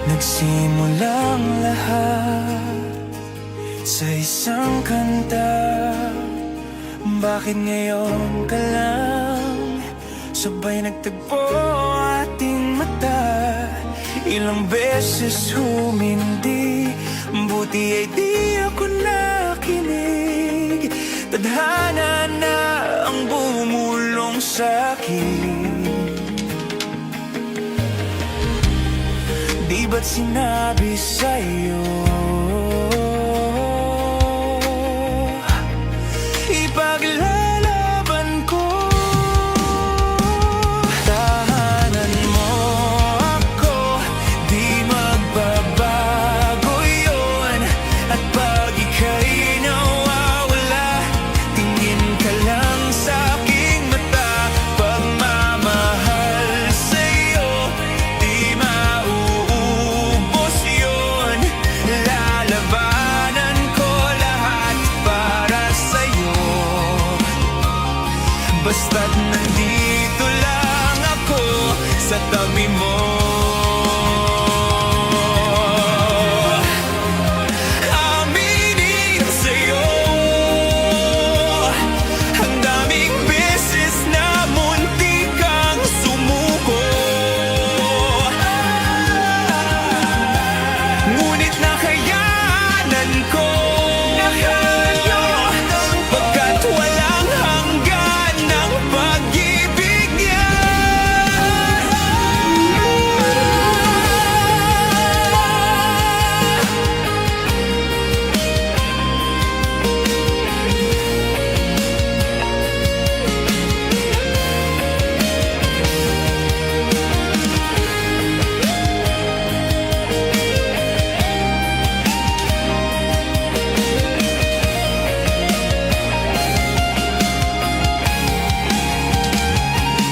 Nagsimulang lahat sa isang kanta. Bakit ngayon ka lang sabay nagtagpo ating mata? Ilang beses humindi, buti ay di ako nakinig. Tadhana na ang bumulong sa'kin. Di ba't sinabi sa'yo ipaglalaban ko? Tahanan mo ako, di magbabago yun. At pag ika'y nawawala, tingin ka lang sa'king mata. Pagmamahal sa'yo, di mauubos yun. Lalabanan ko lahat para sa'yo, basta't nandito lang ako sa tabi mo. Aminin sa'yo, ang daming beses na muntik kang sumuko. Ngunit nakayanan ko, pagkat walang hanggan ng pag-ibig niya.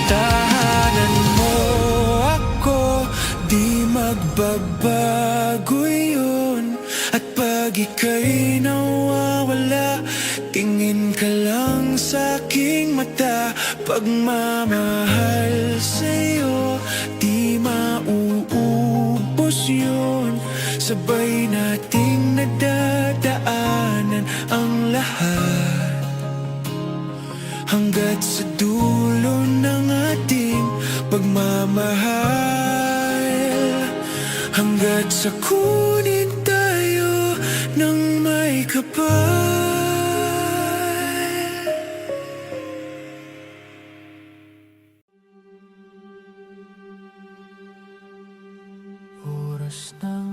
Tahanan mo ako, di magbabago yun. At pag ika'y nawawala, tingin ka lang sa'king mata. Pagmamahal sa'yo, di mauubos yun. Sabay nating nadadaanan ang lahat, hanggat sa dulo ng ating pagmamahal. Hanggat sa kunin tayo ng may kapal. Oras ng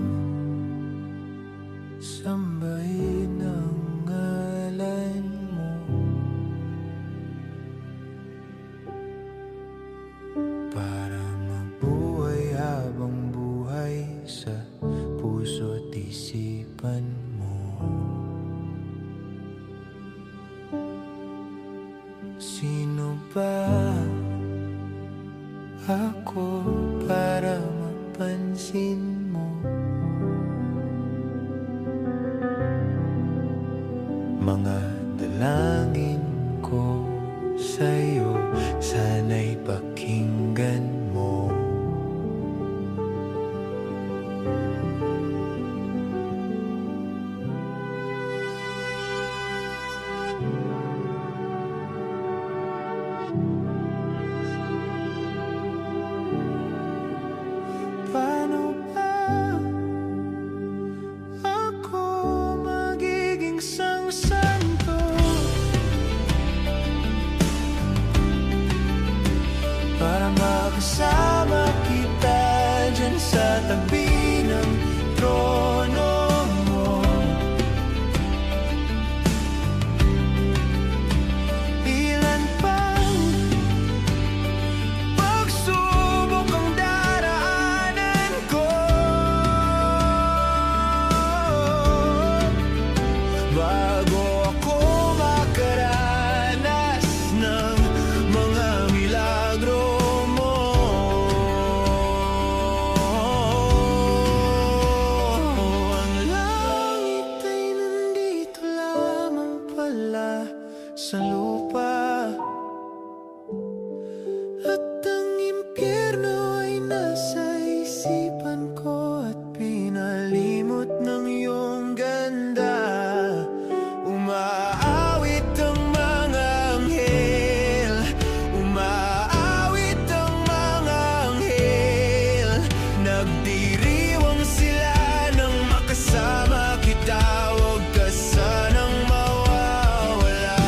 sambahin ang ngalan mo, para mabuhay habang buhay sa puso't isipan mo. Sino ba ako para mapansin mo? Mga dalangin ko sa'yo, sana'y pakinggan mo. Paano ba ako magiging sangsan nagdiriwang sila nang makasama kita. Huwag ka sanang mawawala.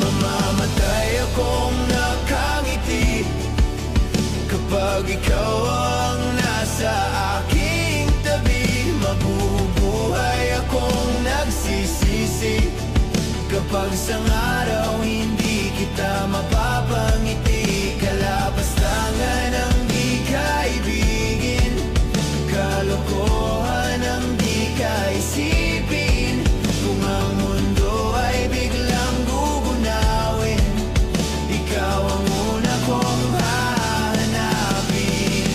Mamamatay akong nakangiti kapag ikaw ang nasa aking tabi. Mabubuhay akong nagsisisi kapag isang araw hindi kita mapapangiti. Kalapastangan ang di kaibigin, kalokohan ang di kaisipin. Kung ang mundo ay biglang gugunawin, ikaw ang una kong hahanapin.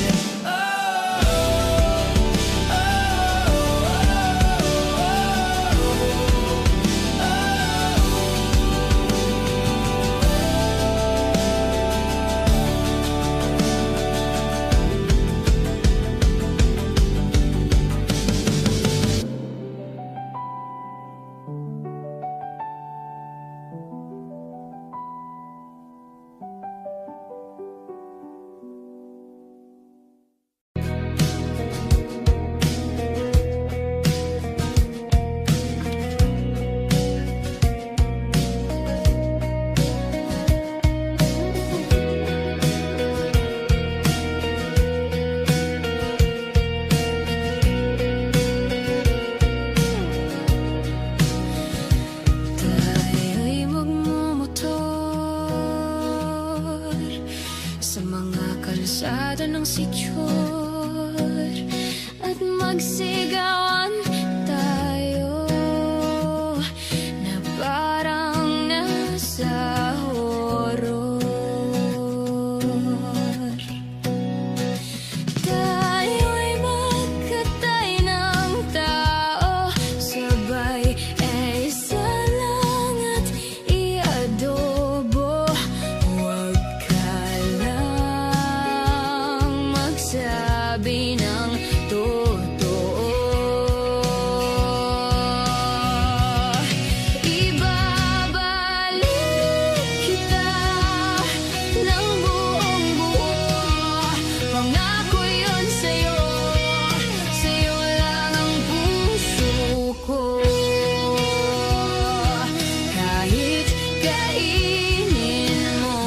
Tayo'y magmumotor sa mga kalsada ng sityor at magsigawan tayo na parang nasa horror. Tayo'y magkatay ng tao, sabay ay salang at iadobo. Huwag ka lang magsabi ng totoo. Ibabalik kita ng buong buo. Pangako yun sa'yo, sa'yo lang ang puso ko. Kahit kainin mo,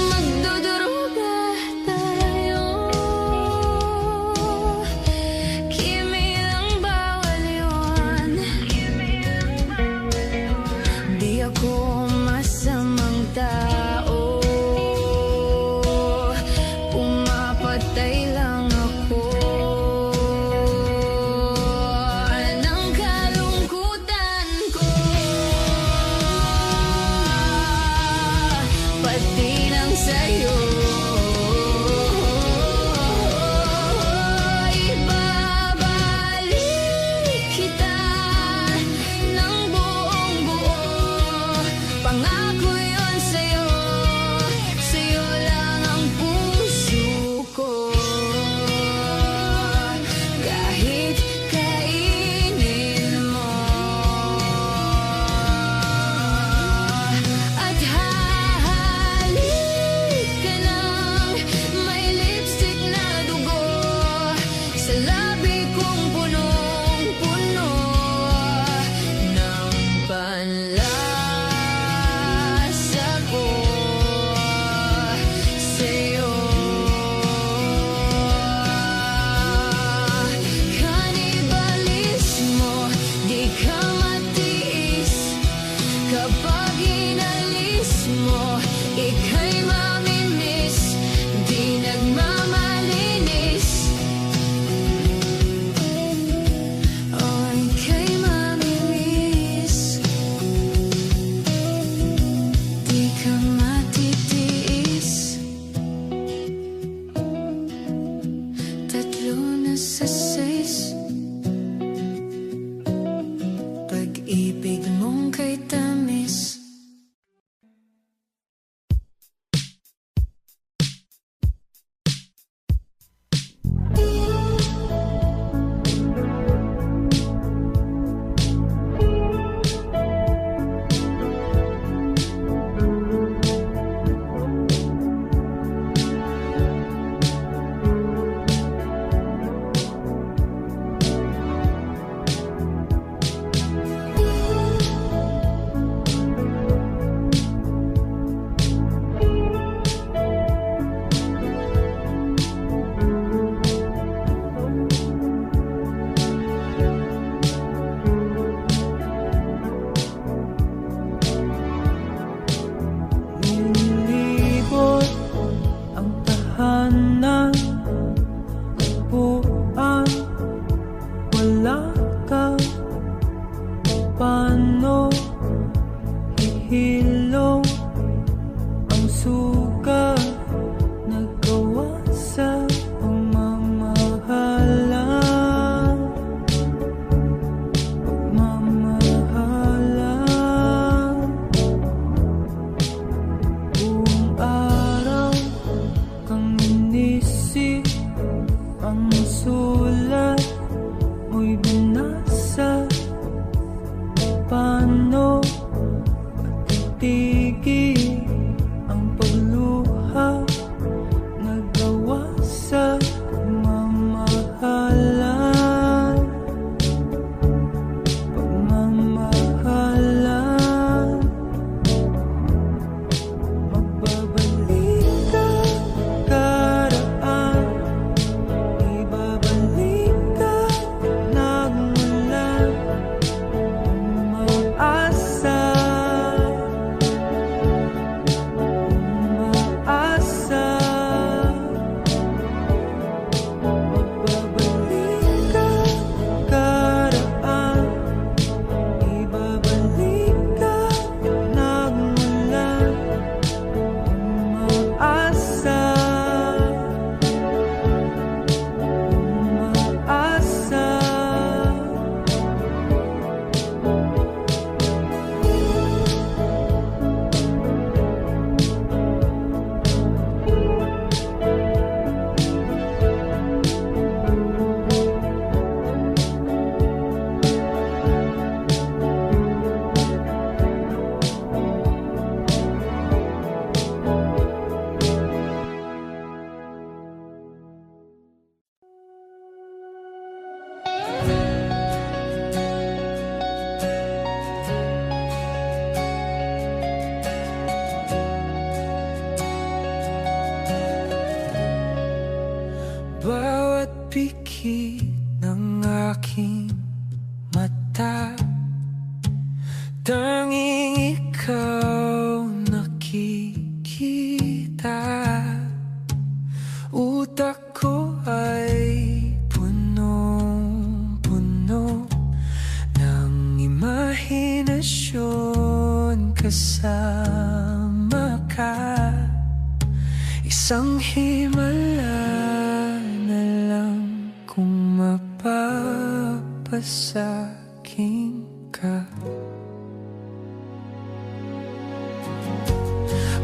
magduduruga tayo. Kimilang bawal yun. Di ako masamang tao, pumapatay lang ako ng kalungkutan ko, pati ng sayo. Ibabalik kita ng buong buo. Pangako yun sa'yo, sa'yo lang ang puso ko. Kahit kainin mo at hahalik ka ng may lipstick na dugo sa labi kong punong-puno ng panlasa ko sa'yo. Kanibalismo, di ka matiis kapag inalis mo. Ika'y mamimiss, di nagmamalinis. Oh, ika'y mamimiss, di ka matitiis. Tatlo na sa 6, pag-ibig mong kay tamis. Isang himala na lang kung mapapasaking ka.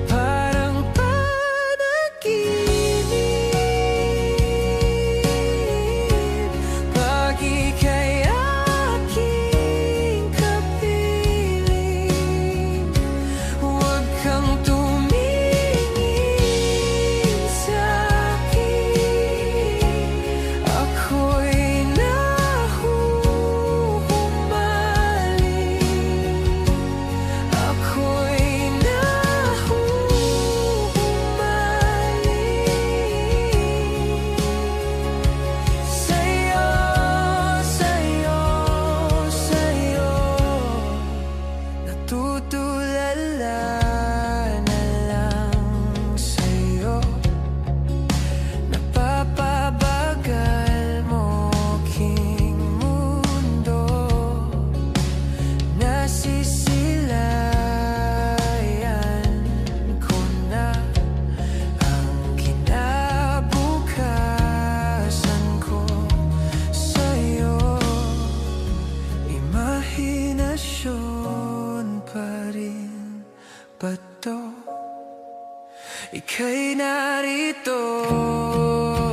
Parang panaginip pag ika'y aking kapiling. Huwag kang tumingin sa'kin, ako'y nahuhumaling. Ako'y nahuhumaling sa'yo, sa'yo, sa'yo. Natutulala na lang sa'yo. Napapabagal mo king mundo. Nasisilayan ko na ang kinabukasan ko sa'yo. Imahinasyon pa rin ba to? Ika'y narito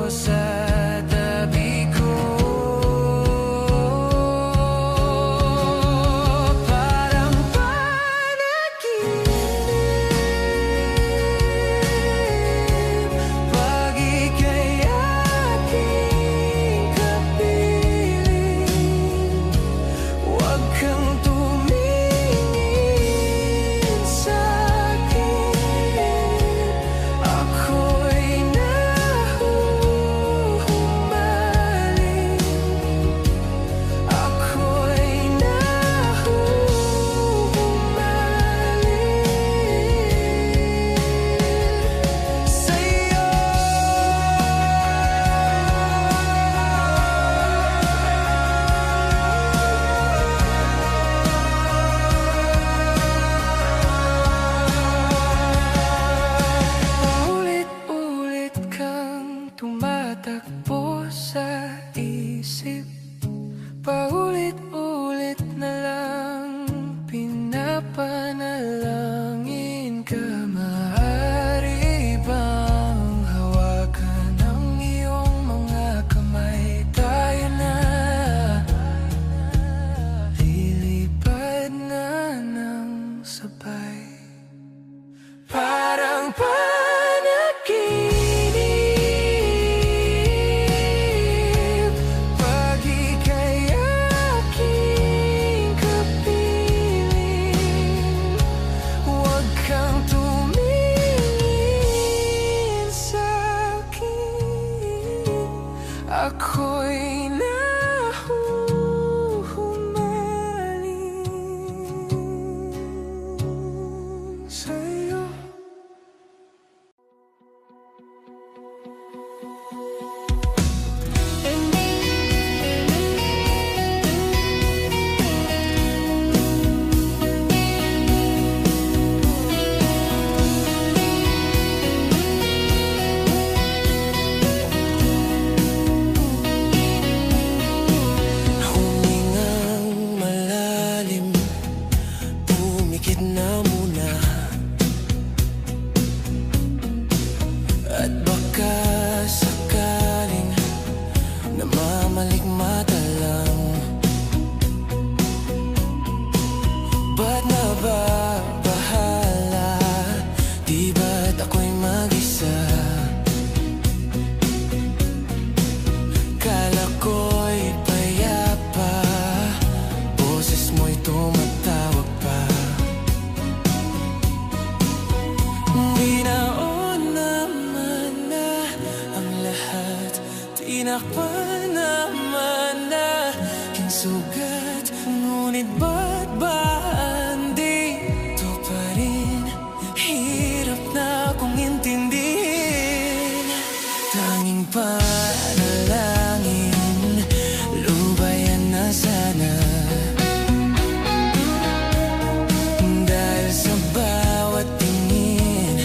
sa tabi ko. Parang panaginip pag ika'y aking kapiling. Huwag kang tumingin sa'kin, ako'y nahuhumaling. Ako'y nahuhumaling sa'yo. Paulit-ulit kang tumatakbo sa isip. Paulit-ulit na lang pinapanalangin ka. Maaari bang hawakan ang iyong mga kamay? Tayo na lilipad na ng sabay. Parang panaginip pag ika'y aking kapiling. Huwag kang tumingin sa'kin, ako'y nahuhumaling sa'yo. Humingang malalim, pumikit na muna. At baka sakaling namamalikmata lang. Ba't nababahala? Di ba't ako'y mag-isa? Kala ko'y payapa, boses mo'y tumatawag pa. Binaon naman na ang lahat, tinakpan naman na king sugat. Ngunit ba't ba andito pa rin? Hirap na kong intindihin. Tanging panalangin, lubayan na sana. Dahil sa bawat tingin,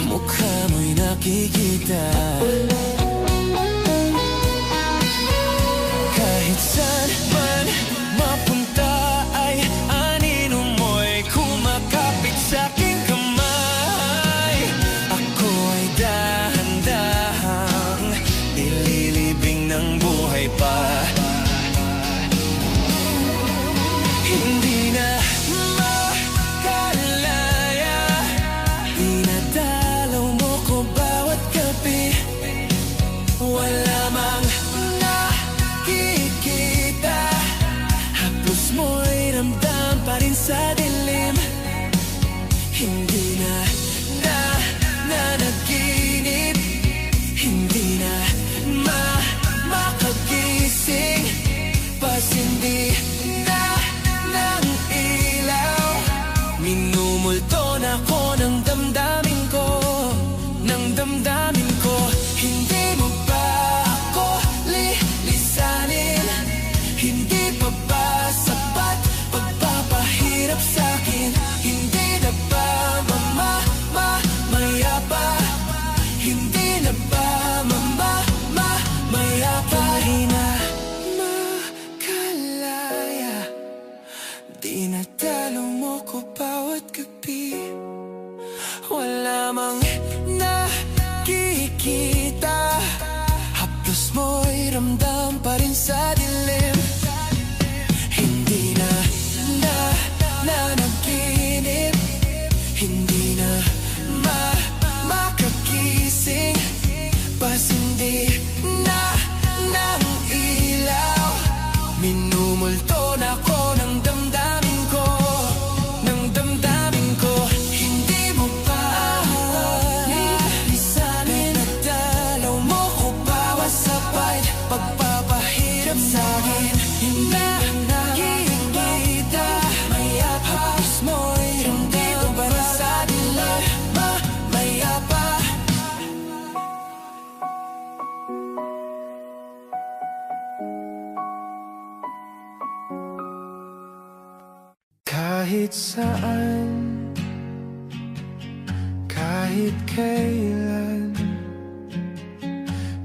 mukha mo'y makikita. Kahit saan man mapunta ay anino mo'y kumakapit sa'king kamay. Ako ay dahan-dahang nililibing ng buhay pa. Hindi na makalaya, Dinadalaw mo ko bawat gabi. wala mang Nakikita, haplos mo'y ramdam pa rin sa dilim. Hindi na nanaginip, hindi na makagising. Pasindi na ng ilaw, minumulto na ko ng damdamin ko, ng damdamin ko. Hindi mo ba ako lilisanin? Hindi pa ba sapat pagpapahirap sa'kin? Hindi na ba mayapa? Hindi na ba mayapa? Hindi na makalaya, dinadalo mo ko bawat gabi. Wala mang nakikita, haplos mo'y ramdam pa rin sa dilim. Hindi na nanaginip, hindi na makagising. Pasindi na ng ilaw, minumulto na ko ng damdamin ko, ng damdamin ko. Hindi mo ba lilisanin? Dinadalaw mo ko bawat sabay pagpapahirap sa'kin. Hindi na nakikita, haplos mo'y ramdam pa rin sa dilim. Mayapa. kahit saan, kahit kailan,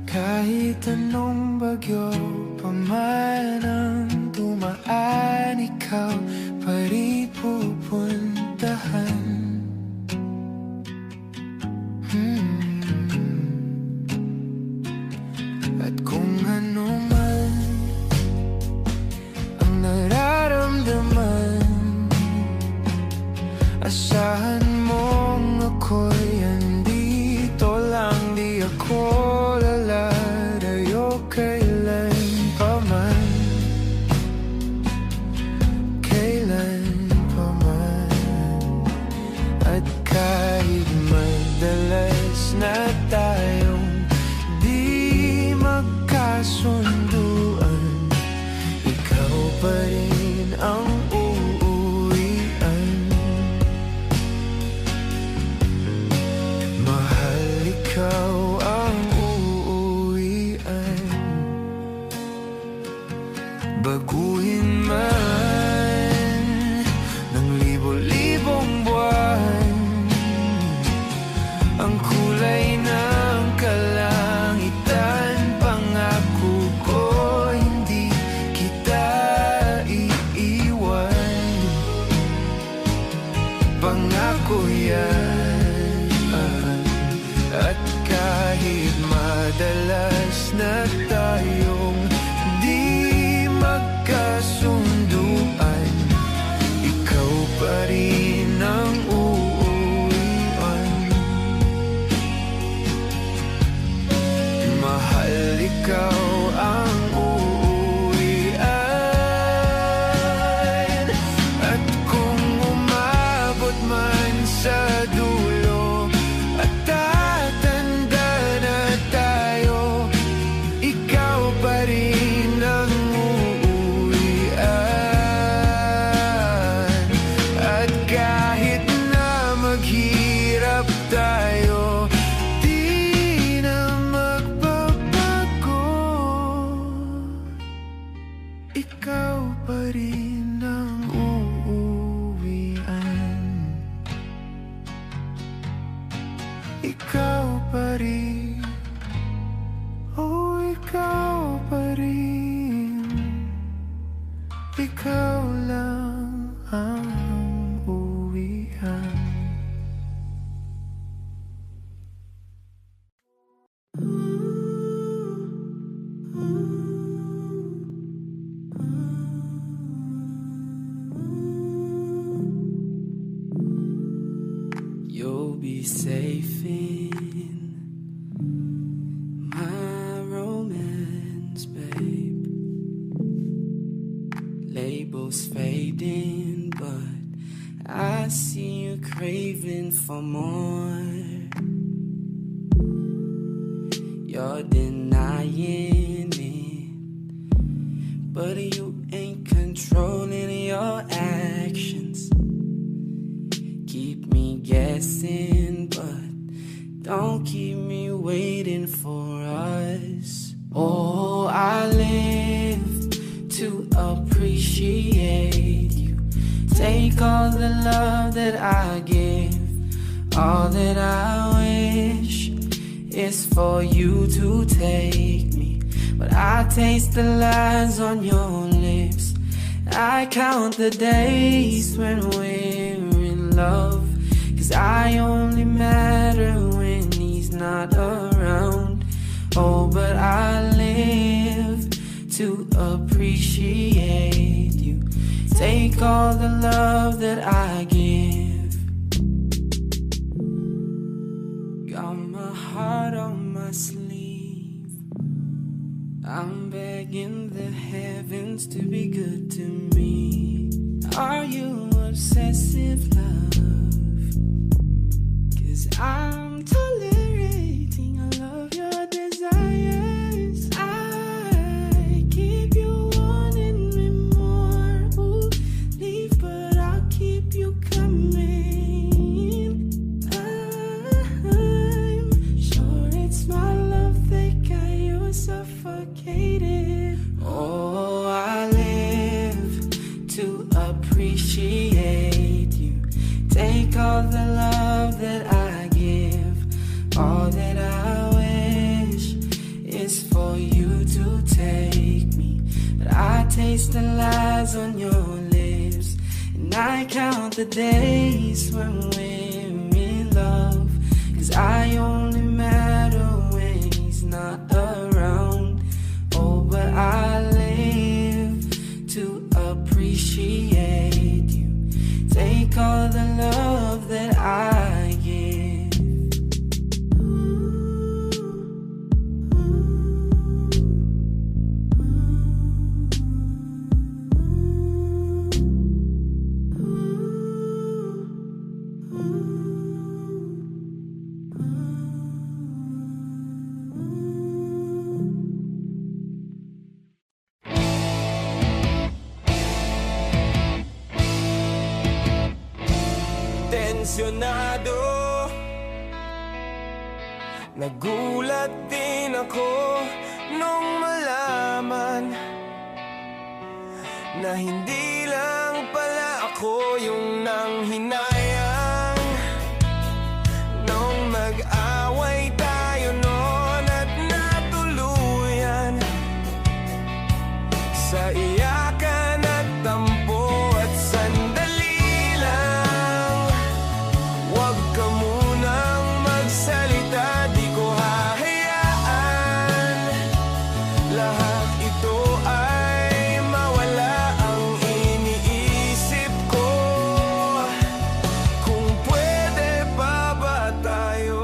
kahit anong bagyo pa man ang dumaan, ikaw pa rin pupuntahan. At kung ano man ang nararamdaman, asahan mong ako'y andito lang. Di ako lalayo kailan pa man, kailan pa man. At kahit madalas na tayong di magkasunduan, ikaw pa rin ang uuwian. Mahal, ikaw ang uuwian. Baguhin man ng libo-libong buwan ang kulay ng kalangitan, pangako ko hindi kita iiwan. Pangako yan. At kahit madalas na tayong di magkasunduan, ikaw pa rin ang uuwian. Mahal, ikaw ang uuwian. At kung umabot man sa dulo at tatanda na tayo, ikaw pa rin ang uuwian. At kahit na maghirap tayo, di na magbabago, ikaw pa rin ang uuwian. ikaw pa rin. Oh, ikaw pa rin. Ikaw lang ang uwian. You'll be safe in my romance, babe. Labels fading, but I see you craving for more. You're denying it, but you ain't controlling your actions. Keep me guessing, but don't keep me waiting for us. Oh, I live to appreciate you. Take all the love that I give. All that I wish is for you to take me. But I taste the lies on your lips. I count the days when we're in love, 'cause I only matter when he's not around. Oh, but I live to appreciate you. Take all the love that I give. Got my heart on my sleeve. I'm begging the heavens to be good to me. Are you obsessive, love? 'Cause I'm tolerating all of your desires. I keep you wanting me more. Ooh, leave, but I'll keep you coming. I'm sure it's my love that got you suffocated. Oh, I live to appreciate you. Take all the love that I give. All that I wish is for you to take me. But I taste the lies on your lips, and I count the days when we're in love, 'cause I only matter when he's not around. Oh, but I live to appreciate you. Take all the love that I give. Tensyonado, nagulat din ako nung malaman na hindi lang pala ako yung nanghinayang. Nung mag-away tayo noon at natuluyan sa iyakan at tampo at sandali lang. Huwag ka munang magsalita, di ko hahayaan lahat ito ay mawala. Ang iniisip ko, kung pwede pa ba tayo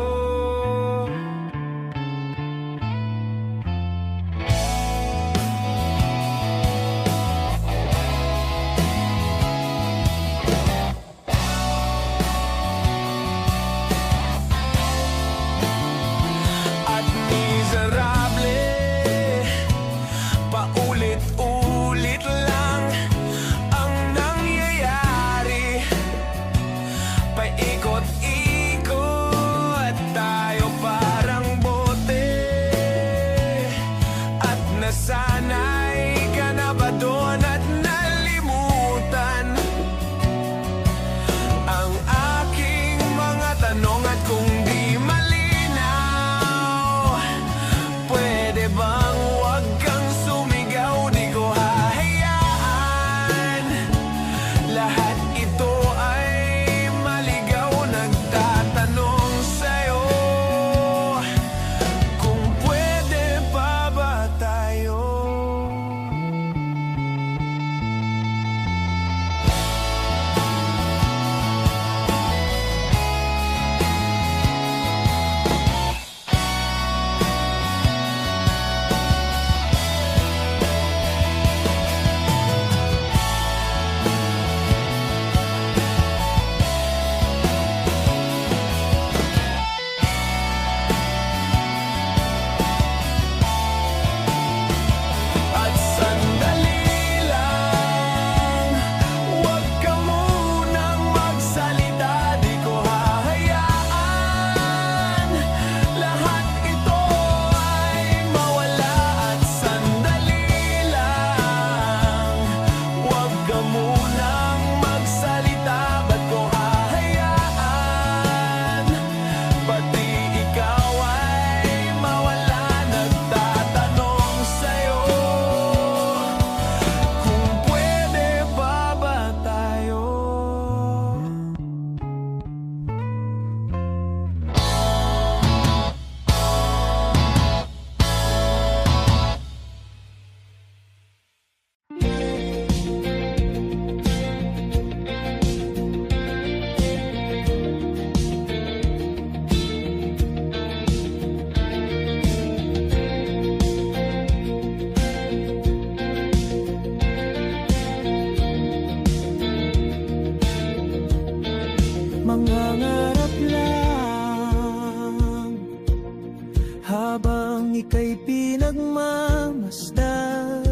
nagmamasdan,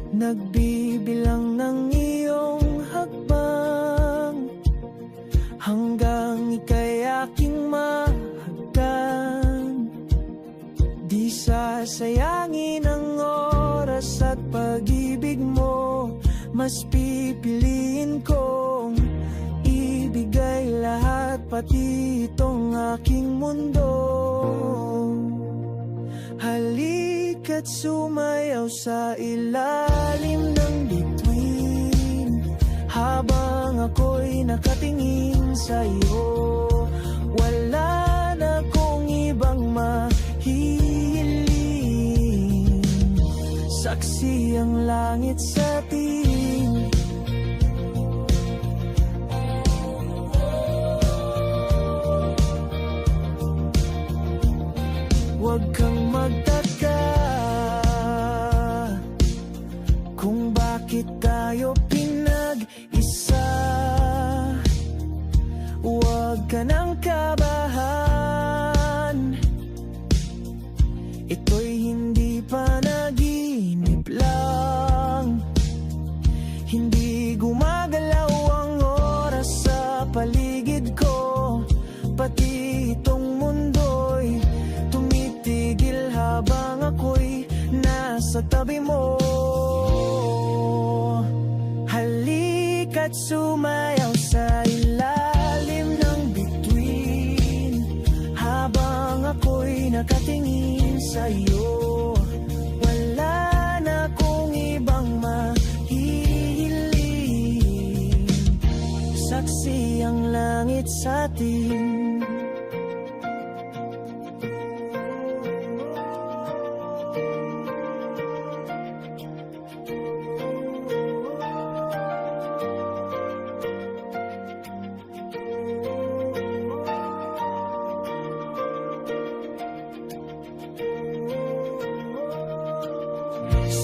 nagbibilang ng iyong hakbang, hanggang ika'y aking mahagdan. Di sasayangin ang oras at pag-ibig mo, mas pipiliin kong ibigay lahat, pati itong aking mundo. Halika't sumayaw sa ilalim ng bituin, habang ako'y nakatingin sa'yo. Wala na kong ibang mahihiling, saksi ang langit sa atin. Huwag kang magtaka kung bakit tayo pinag-isa. Huwag ka nang kabahan, ito'y hindi panaginip lang. Hindi gumagalaw ang oras sa paligid ko, pati itong mundo'y tumitigil habang ako'y nasa tabi mo. Halika't sumayaw sa ilalim ng bituin, habang ako'y nakatingin sa'yo. Wala na akong ibang mahihiling, saksi ang langit sa atin.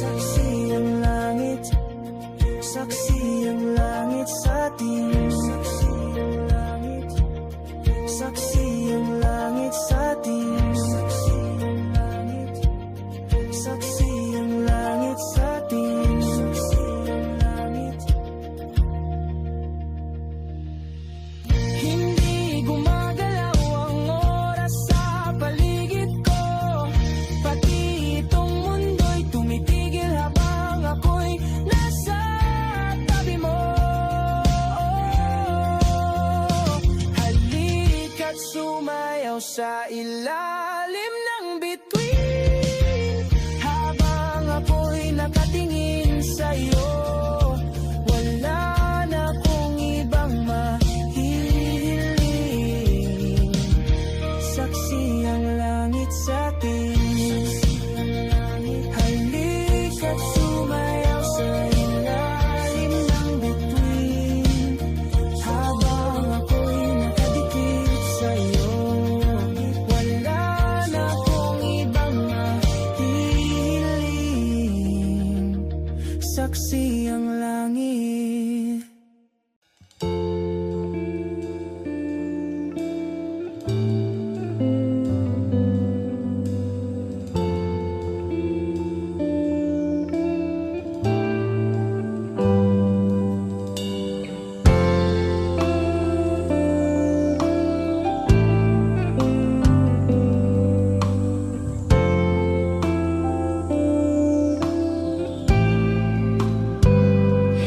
Saksi ang langit, saksi ang langit sa atin. Saksi ang langit, saksi ang langit sa atin. Saksi ang langit, saksi ang langit sa atin. Saksi ang langit. Hindi gumagalaw ang oras sa paligid ko, pati itong mundo'y tumitigil habang ako'y nasa tabi mo. Halika't sumayaw sa ilalim ng bituin, habang ako'y nakatingin sa'yo. Wala na akong ibang mahihiling, saksi ang langit sa atin. Halika't sumayaw sa ilalim ng bituin, habang ako'y nakadikit sa'yo. Wala na akong ibang mahihiling, saksi ang langit.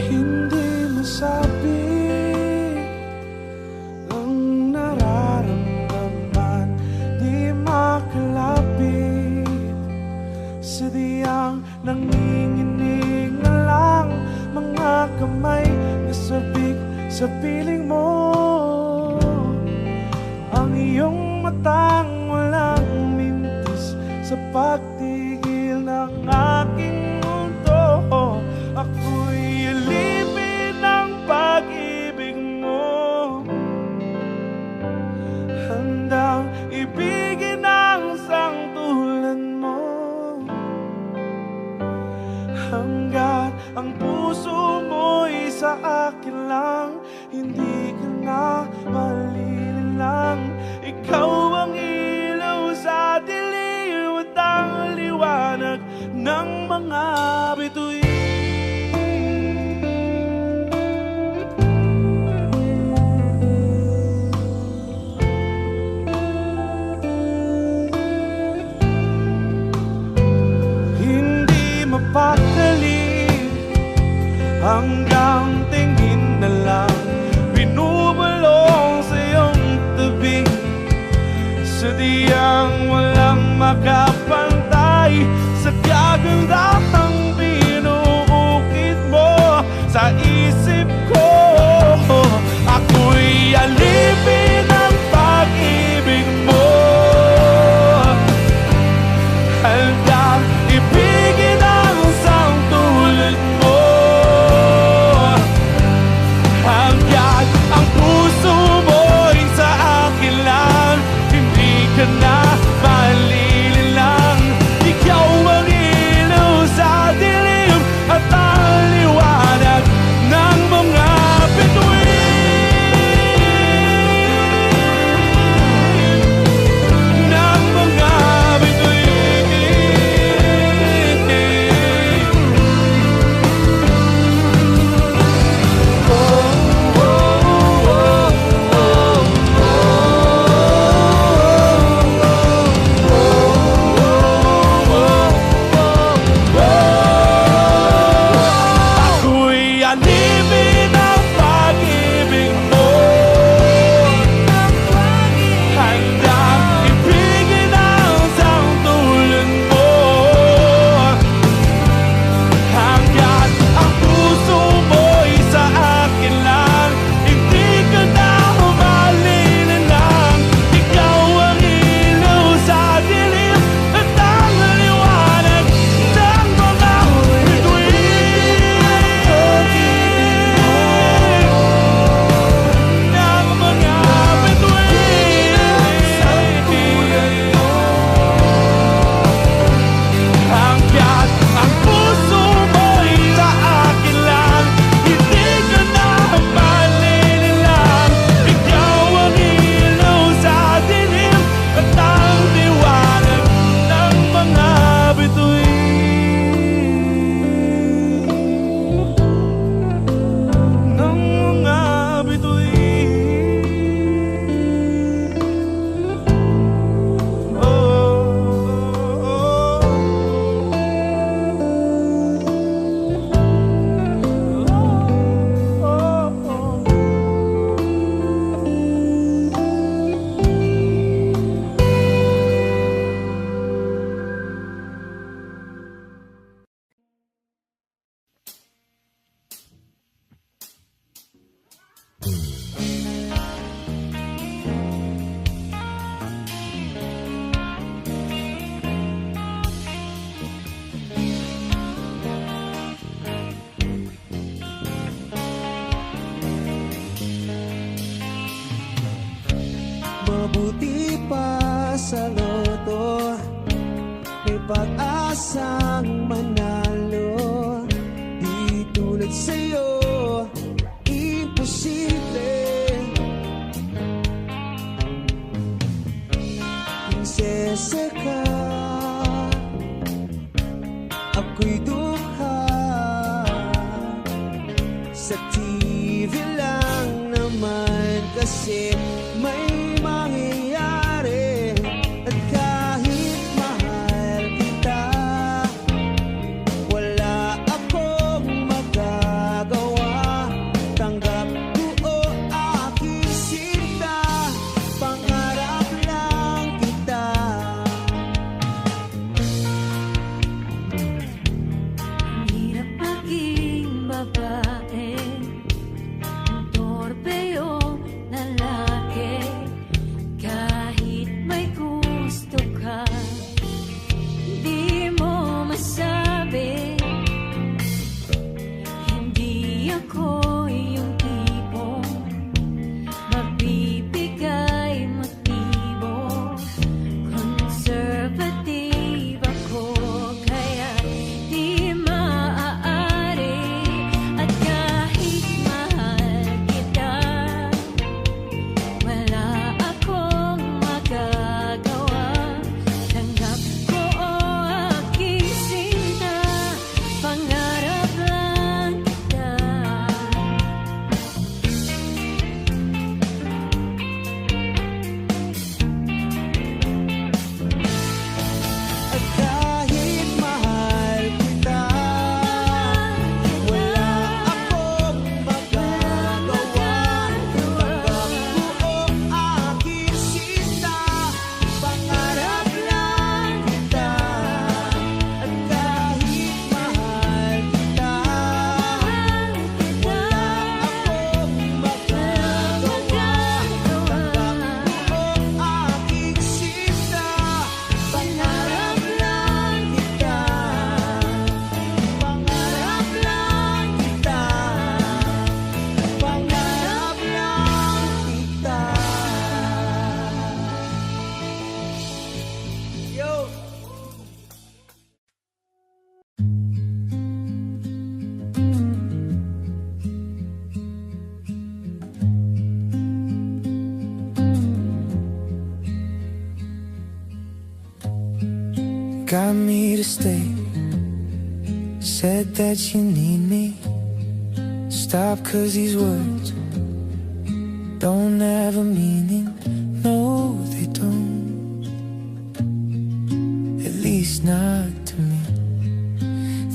Hindi masabi ang nararamdaman, di makalapit, sadyang nanginginig na lang mga kamay na sabik sa piling mo. Ang iyong matang walang mintis sa pagtigil ng aking mundo. Ako'y alipin ng pag-ibig mo, handang ibigin ang sangtulan mo, hanggat ang puso mo'y sa akin lang. Hindi ka na malililang, ikaw ang ilaw sa dilim at ang ng mga bituin. Mapakali hanggang tingin na lang binubulong sa iyong tabi, sadyang walang makapantay sa kagandahang binuukit mo sa isip ko. Ako'y alipin ng pag-ibig mo, handang ibigin ang isang tulad mo, hanggang ang puso mo'y sa akin lang, hindi ka na malililang. Ikaw ang ilaw sa dilim at ang liwanag ng mga bituin, ng mga bituin. Ako'y alipin ng pag-ibig mo, handang ibigin ang isang tulad mo, hanggang ang puso mo'y sa akin lang, hindi ka na malililang. Ikaw ang ilaw sa dilim at ang liwanag ng mga bituin, ng mga bituin. Hanggang ang puso mo'y sa akin lang, hindi ka na malililang. Ikaw ang ilaw sa dilim at ang liwanag ng mga bituin, ng mga bituin. Mabuti pa sa loto, may pag-asang manalo. Di tulad sa'yo, imposible. Prinsesa ka, ako'y dukha. Sa TV lang naman kasi may mangyayari. At kahit mahal kita, wala akong magagawa. Tanggap ko o aking sinta, pangarap lang kita. Hirap maging babae, ang torpe o lalaki. got me to stay. Said that you need me. Stop, 'cause these words don't have a meaning. No, they don't. At least not to me.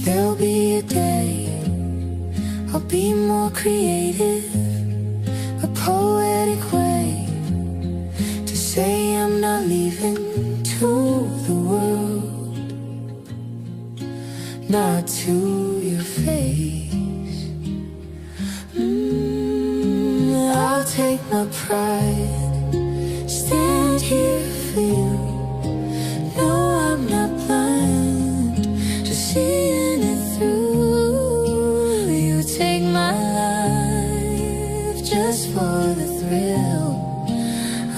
There'll be a day I'll be more creative, a poetic way to say I'm not leaving to the world, not to your face. I'll take my pride, stand here for you. No, I'm not blind, just seeing it through. You take my life just for the thrill.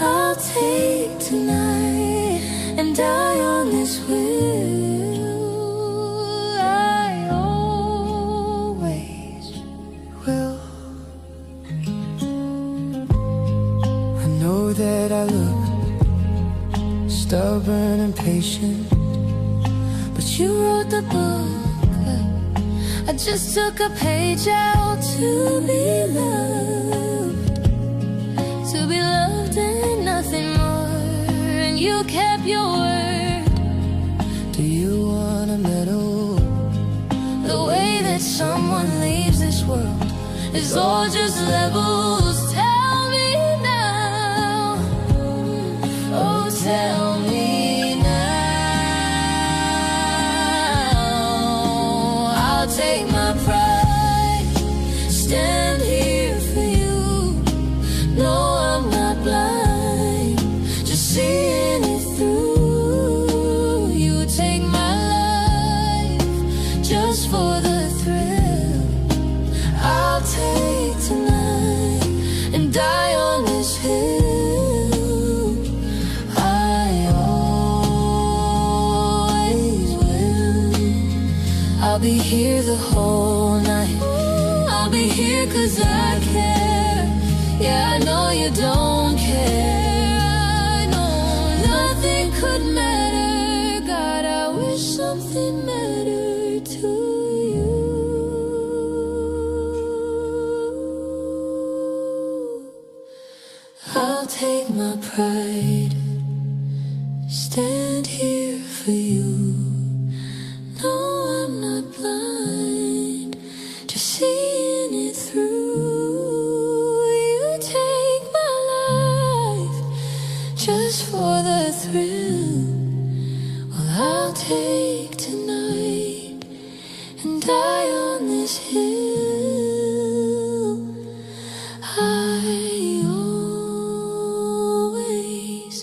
I'll take tonight and die on this wheel. I always will. I know that I look stubborn and patient, but you wrote the book. I just took a page out to be loved and nothing more. And you kept your word. Do you want a medal? The way that someone leaves this world is all just levels. Tell me now, oh tell me now. I'll take my pride, stand here for you. No, I'm not blind, just seeing it through. You take my life just for the thrill. I'll take tonight and die on this hill. I always will. I'll be here the whole night. I'll be here 'cause I care. Yeah, I know you don't care. I know nothing could matter. God, I wish something mattered to you. I'll take my pride, stand here for you. No, I'm not blind, just seeing it through. You take my life just for the thrill. Well, I'll take tonight and die on this hill. I always,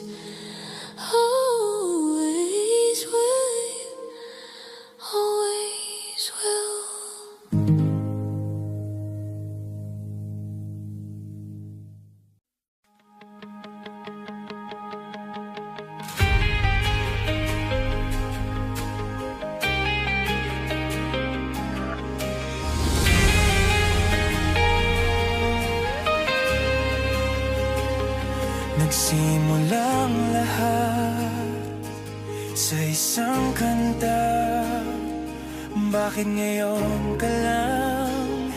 always will, always will. Nagsimulang lahat sa isang kanta. Bakit ngayon ka lang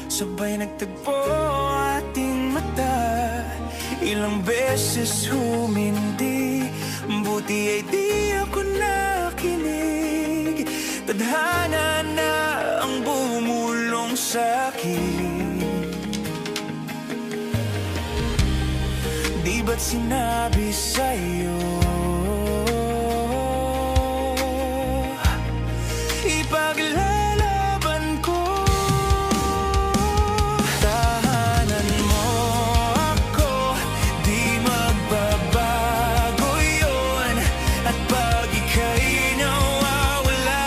sabay nagtagpo ating mata? Ilang beses humindi, buti ay di ako nakinig. Tadhana na ang bumulong sa'kin. Di ba't sinabi sa'yo ipaglalaban ko? Tahanan mo ako, di magbabago yun. At pag ika'y nawawala,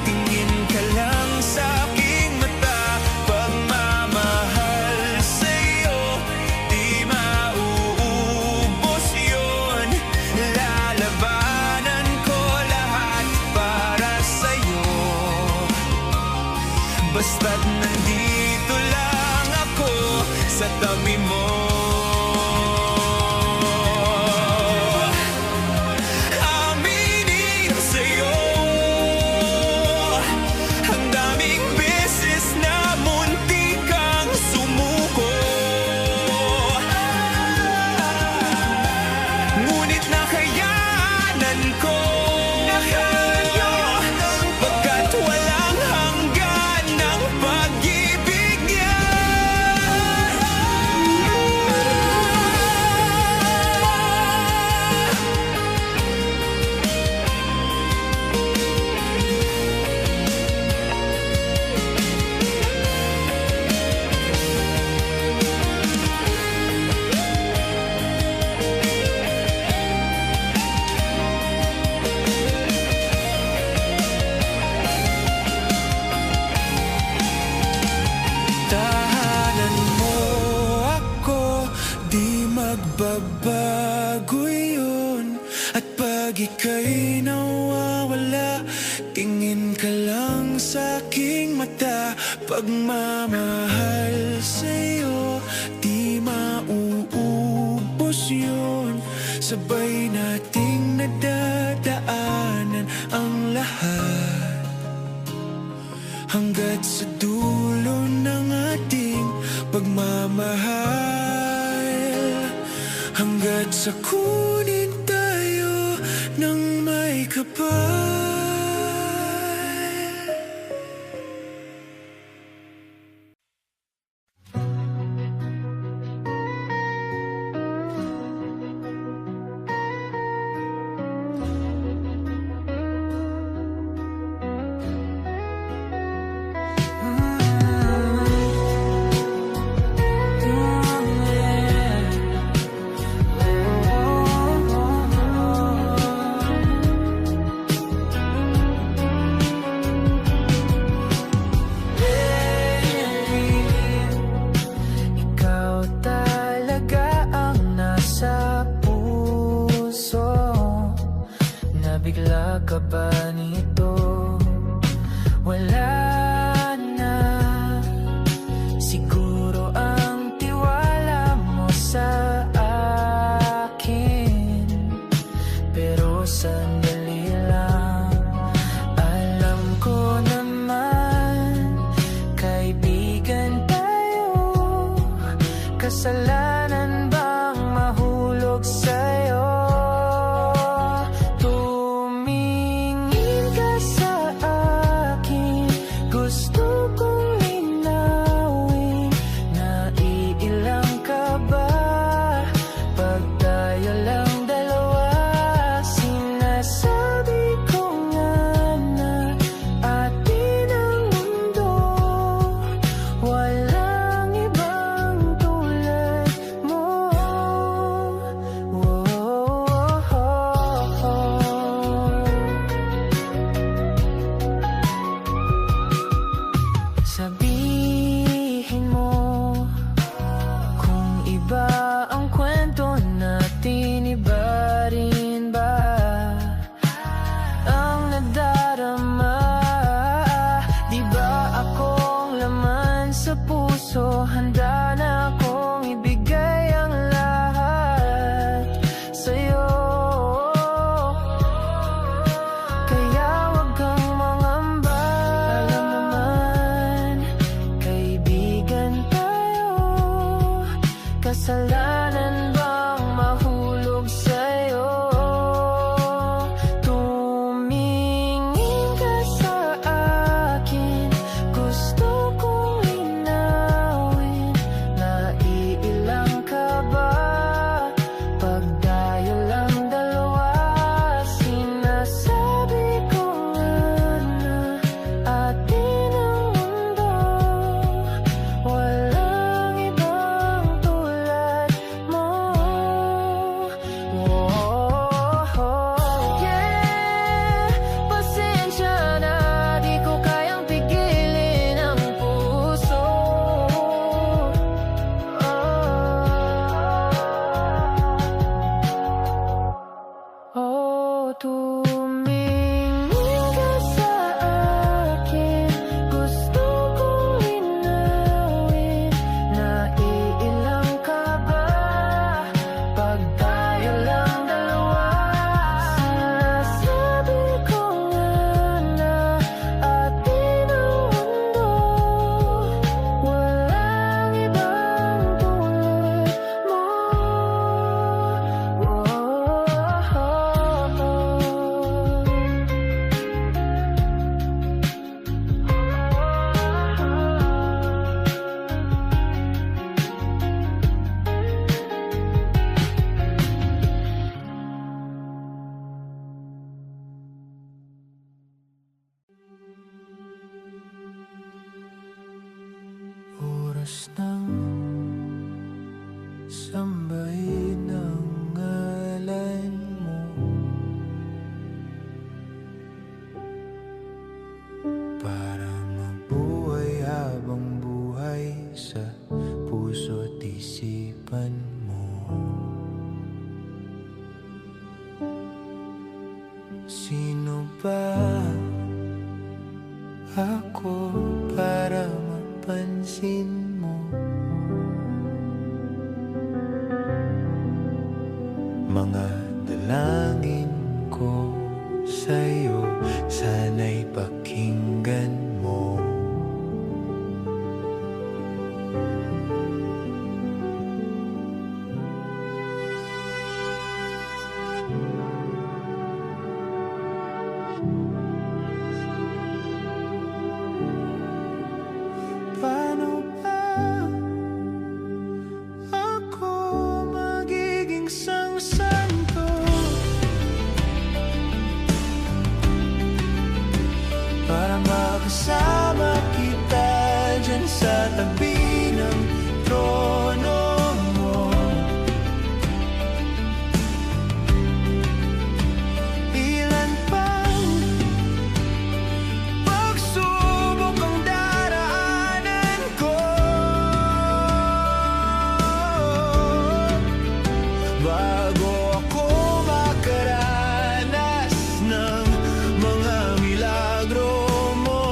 tingin ka lang sa aking mata. Pagmamahal sa'yo, di mauubos yun. Lalabanan ko lahat para sa'yo. Basta't nandito lang ako sa tabi mo. Aminin sa'yo nakayanan ko pagkat walang hanggan ng pag-ibig niya. Tahanan mo ako, di magbabago yun. At pag ika'y nawawala, tingin ka lang sa aking mata. Pagmamahal sa'yo, di mauubos yun. Sabay nating nadadaanan ang lahat hanggat sa dulo ng ating pagmamahal, hanggat sa kunin tayo ng may kapal. Bigla ka ba nito? Wala na. Siguro ang tiwala mo sa akin, pero sandali lang. Alam ko naman, kaibigan tayo. Kasalanan bang mahulog sa'yo? Walang ibang tulad Sino ba ako para mapansin mo? Mga dalangin ko sa'yo, sana'y pakinggan mo. Paano ba ako magiging santo para makasama kita dyan sa tabi ng trono mo? Ilan pang pagsubok ang daraanan ko bago ako makaranas ng mga milagro mo.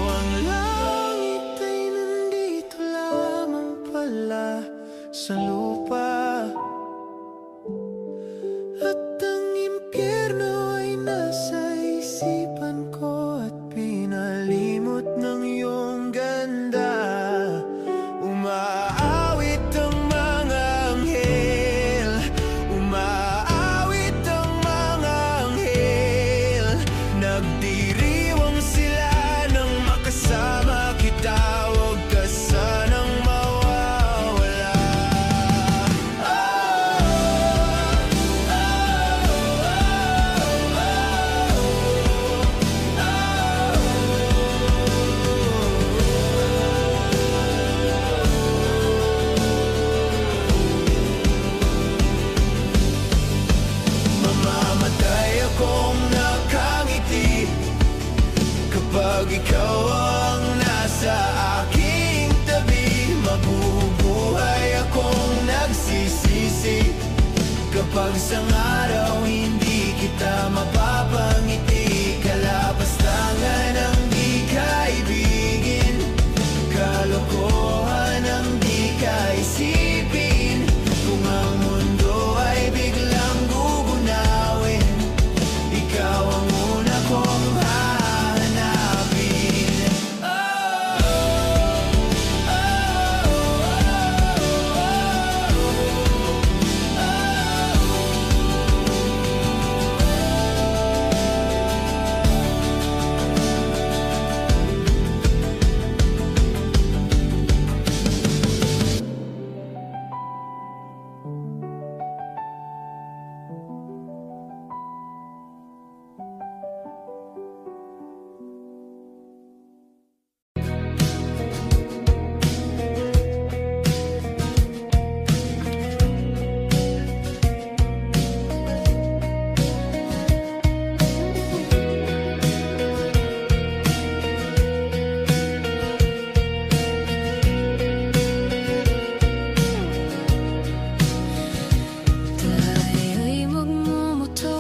Ang langit ay nandito lamang pala sa lupa, at ang impyerno ay nasa isipan ko, at pinalimot ng iyong ganda. Umaawit ang mga anghel, umaawit ang mga anghel, nagdiriwang sila nang makasama kita. Huwag ka sanang mawawala. Mamamatay akong nakangiti kapag ikaw ang nasa aking tabi. Mabubuhay akong nagsisisi kapag isang araw hindi kita mapapangiti. Kalapastangan ang di kaibigin, kalokohan ang di kaisipin. Kung ang mundo ay biglang gugunawin, ikaw ang una kong hahanapin. Tayo'y magmumotor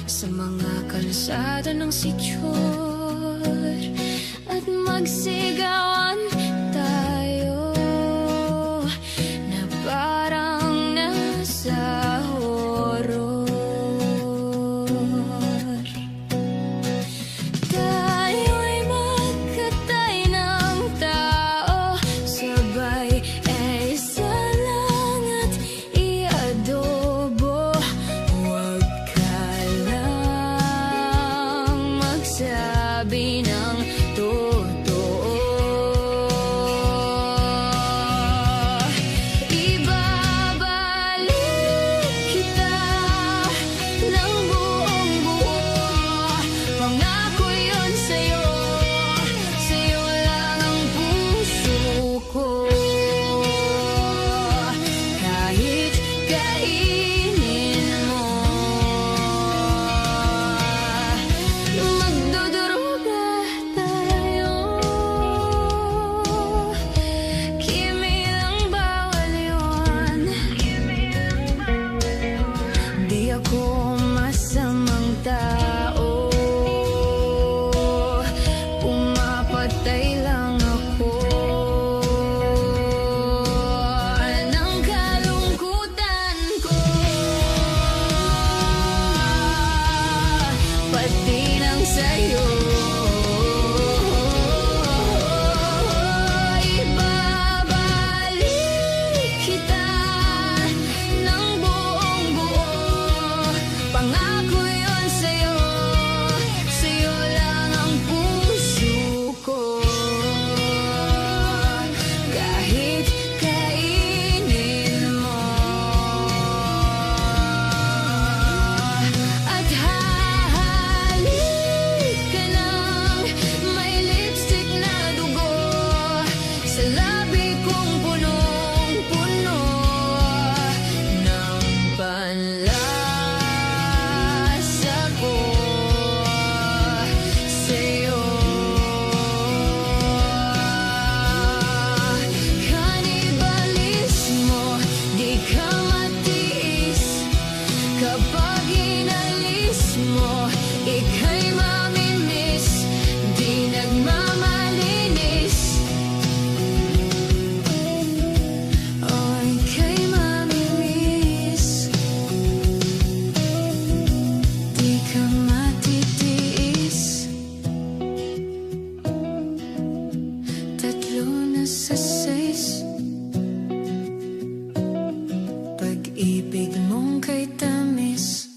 sa mga kalsada ng sityor, at magsigawan tayo na parang nasa horror. Tayo'y magkatay ng tao, sabay isa lang at iadobo. Huwag ka lang magsabi labi kong punong-puno ng panlasa ko sa'yo. Kanibalismo, di ka matiis. Kapag inalis mo, ika'y mamimiss. Di nagmamalinis. Oh, ika'y mamimiss. Di ka matitiis. Tatlo na sa 6. Pag-ibig mong kay tamis.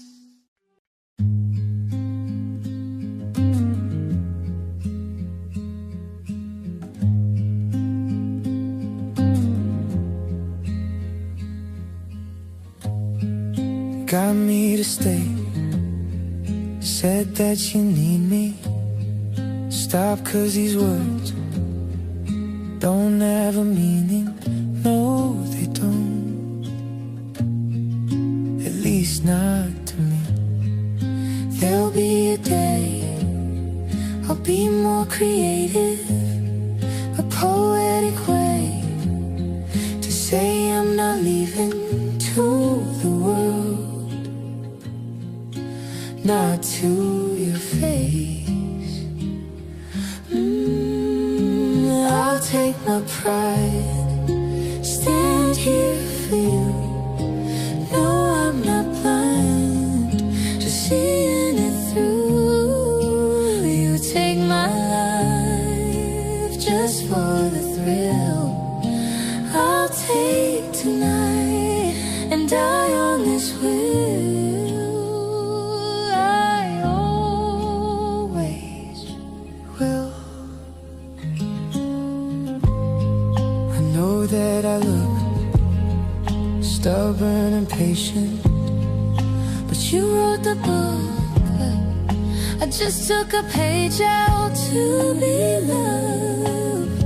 Got me to stay. Said that you need me. Stop, 'cause these words don't have a meaning. No, they don't. At least not to me. There'll be a day I'll be more creative. A poetic way to say I'm not leaving to the world, not to your face. I'll take my pride, stand here for you. No, I'm not blind, just seeing it through. You take my life just for the thrill. I'll take tonight and die on this wheel. I always will. I know that I look stubborn and patient, but you wrote the book. I just took a page out to be loved.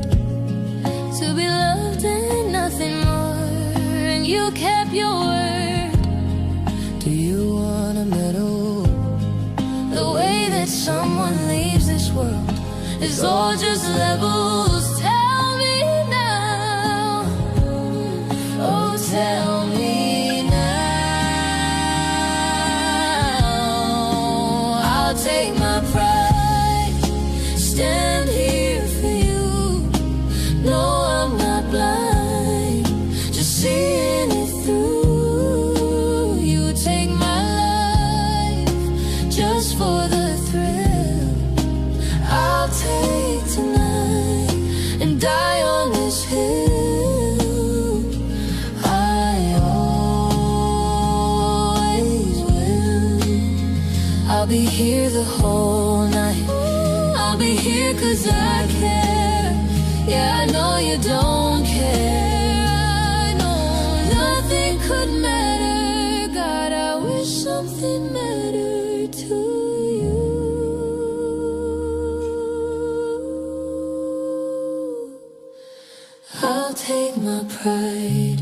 To be loved and nothing more, and you kept your word. Do you want a medal? The way that someone leaves this world is all just levels. Tell me now, oh tell me now. I'll take my pride, stand here for you. No, I'm not blind, just seeing it through. You take my life just for the thrill. I'll take tonight and die on this hill. I always will. I'll be here the whole night. I'll be here 'cause I care. Yeah, I know you don't care. I know nothing could matter. God, I wish something mattered to you. I'll take my pride,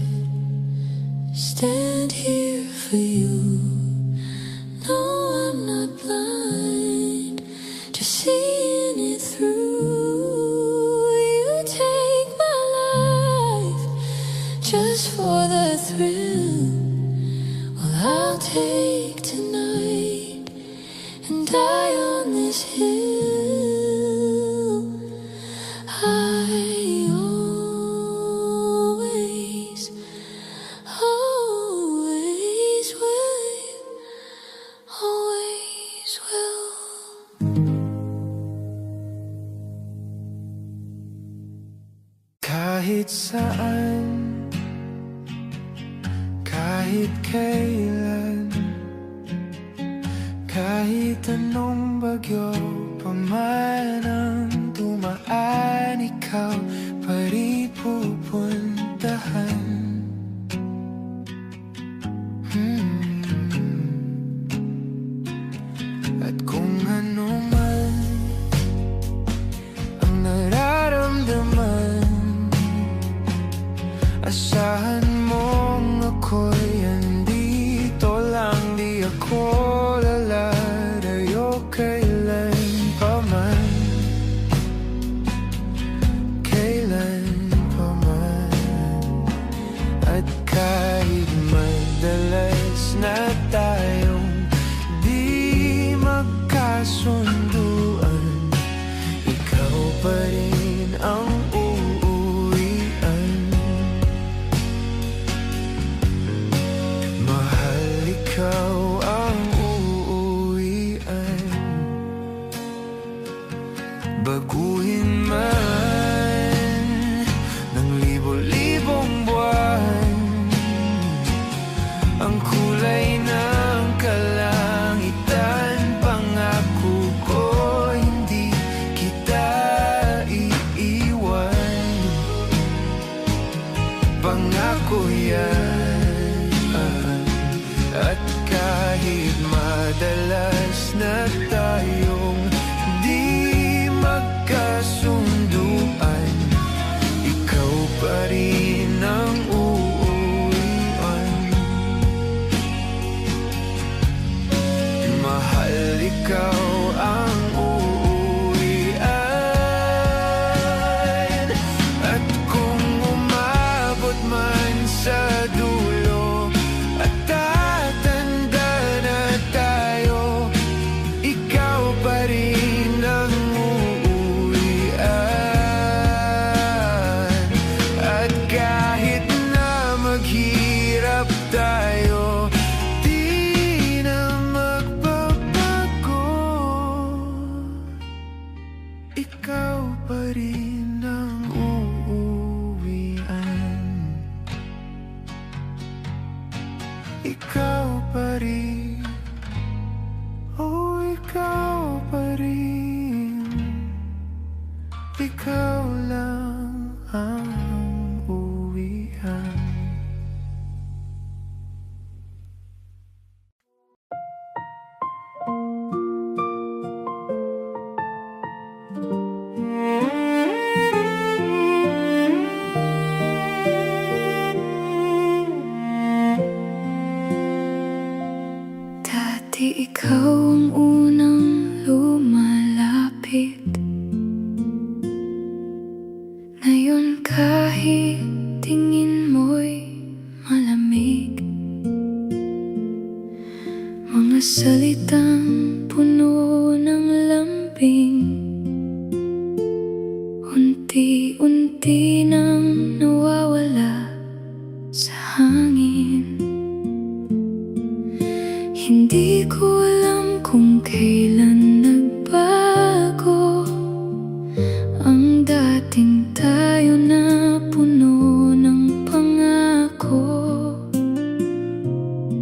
stand here for you. No, I'm not blind, just seeing it through. You take my life just for the thrill. Well, I'll take tonight and die on this hill. I always, always will, always will. Kahit saan, kahit kailan, kahit anong bagyo pa man ang dumaan, ikaw pa rin pupuntahan. At kung ano man ang nararamdaman, Asahan mong ako'y andito lang, di ako lalayo kailan pa man. Kailan pa man. At kahit madalas na tayong di magkasunduan, ikaw pa rin ang uuwian. Mahal, ikaw ang uuwian. Baguhin man ng libo-libong buwan ang kulay ng kalangitan, pangako ko hindi kita iiwan. Pangako yan. At kahit madalas na tayong di magkasunduan, ikaw pa rin ang uuwian. Mahal, ikaw ang uuwian. At kung umabot man sa dulo at tatanda na tayo, ikaw pa rin ang uuwian. At kahit na maghirap tayo, di na magbabago. Ikaw pa rin ang uuwian. Ikaw pa rin. Oh, ikaw pa rin. Ikaw lang ang uuwian. Dati ikaw ang unang lumalapit. Ngayon kahit tingin mo'y malamig, mga salitang puno ng lambing, unti-unti nang nawawala sa hangin. Hindi ko alam kung kailan nagbago ang dating tayo na puno ng pangako.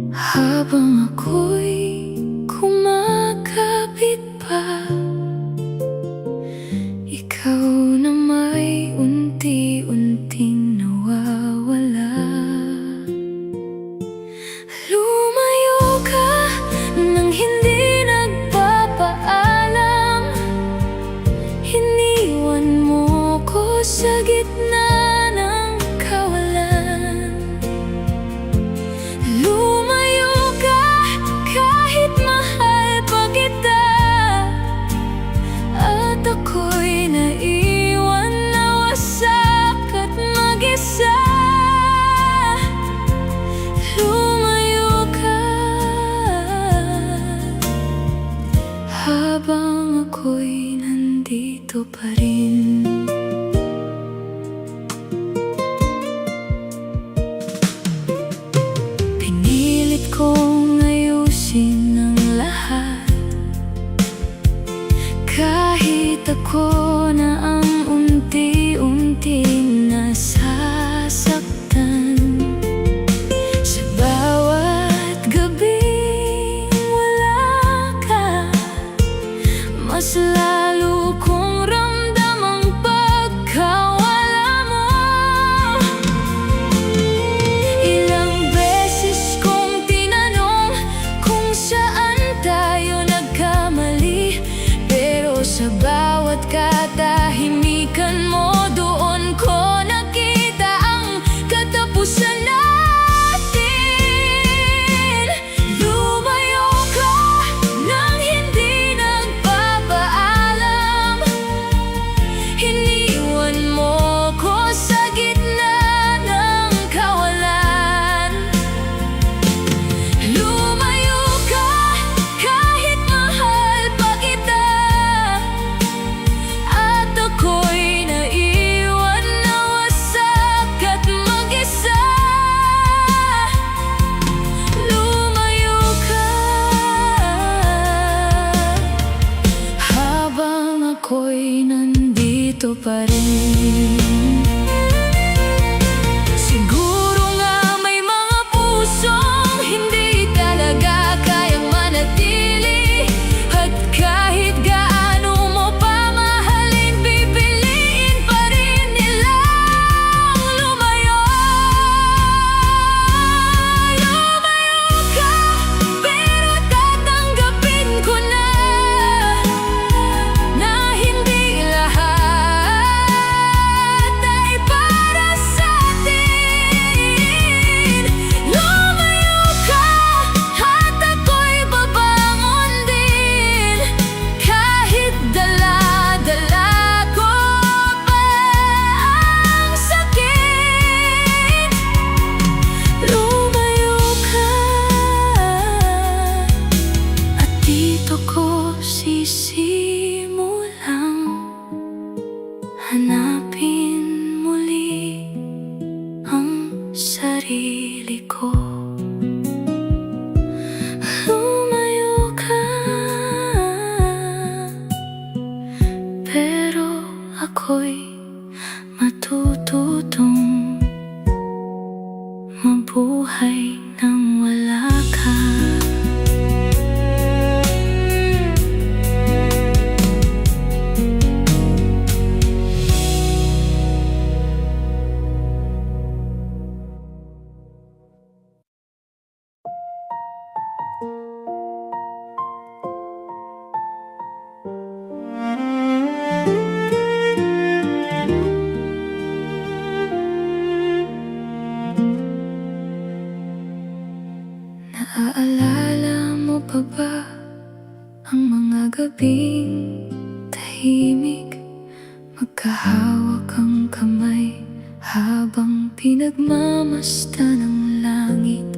Habang ako'y kumakapit pa, ikaw na may unti-unting nawawala. sarili ko. Lumayo ka, pero ako'y matututong mabuhay nang wala ka. Naaalala mo pa ba ang mga gabing tahimik? Magkahawak ang kamay habang pinagmamasdan ng langit.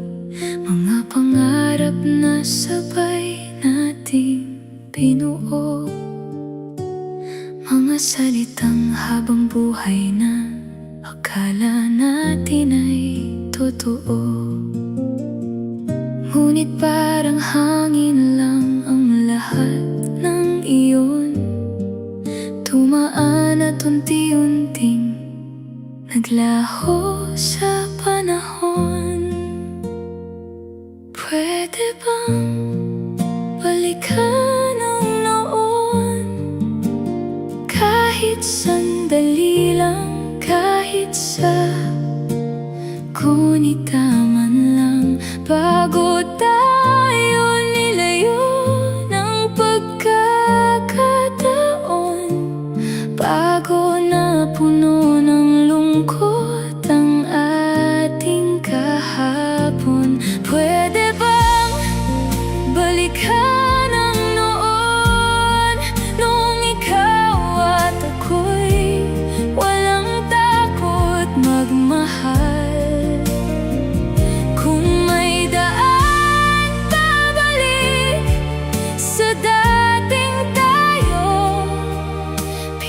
Mga pangarap na sabay nating binuo. Mga salitang habang buhay na akala natin ay totoo. Ngunit parang hangin lang ang lahat ng iyon. Tumaan at unti-unting naglaho sa panahon. Pwede bang balikan ang noon? Kahit sandali lang, kahit sa gunita man lang. Bago tayo nilayo ng pagkakataon, bago na puno ng lungkot ang ating kahapon. Pwede bang balikan ang noon, nung ikaw at ako'y walang takot magmahal?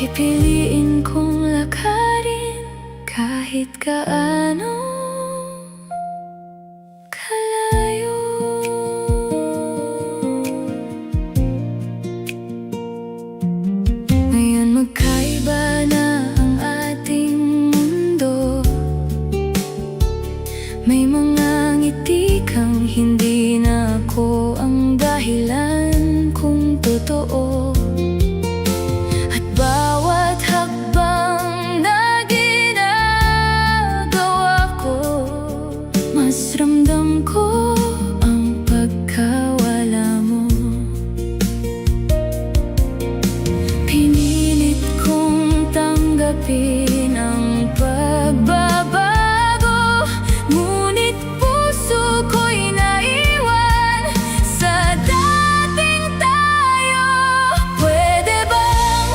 Pipiliin kong lakarin kahit gaano kalayo. Ngayon magkaiba na ang ating mundo. May mga ngiti kang hindi na ako ang dahilan kung totoo. Mas ramdam ko ang pagkawala mo. Pinilit kong tanggapin ang pagbabago, ngunit puso ko'y naiwan sa dating tayo. Pwede bang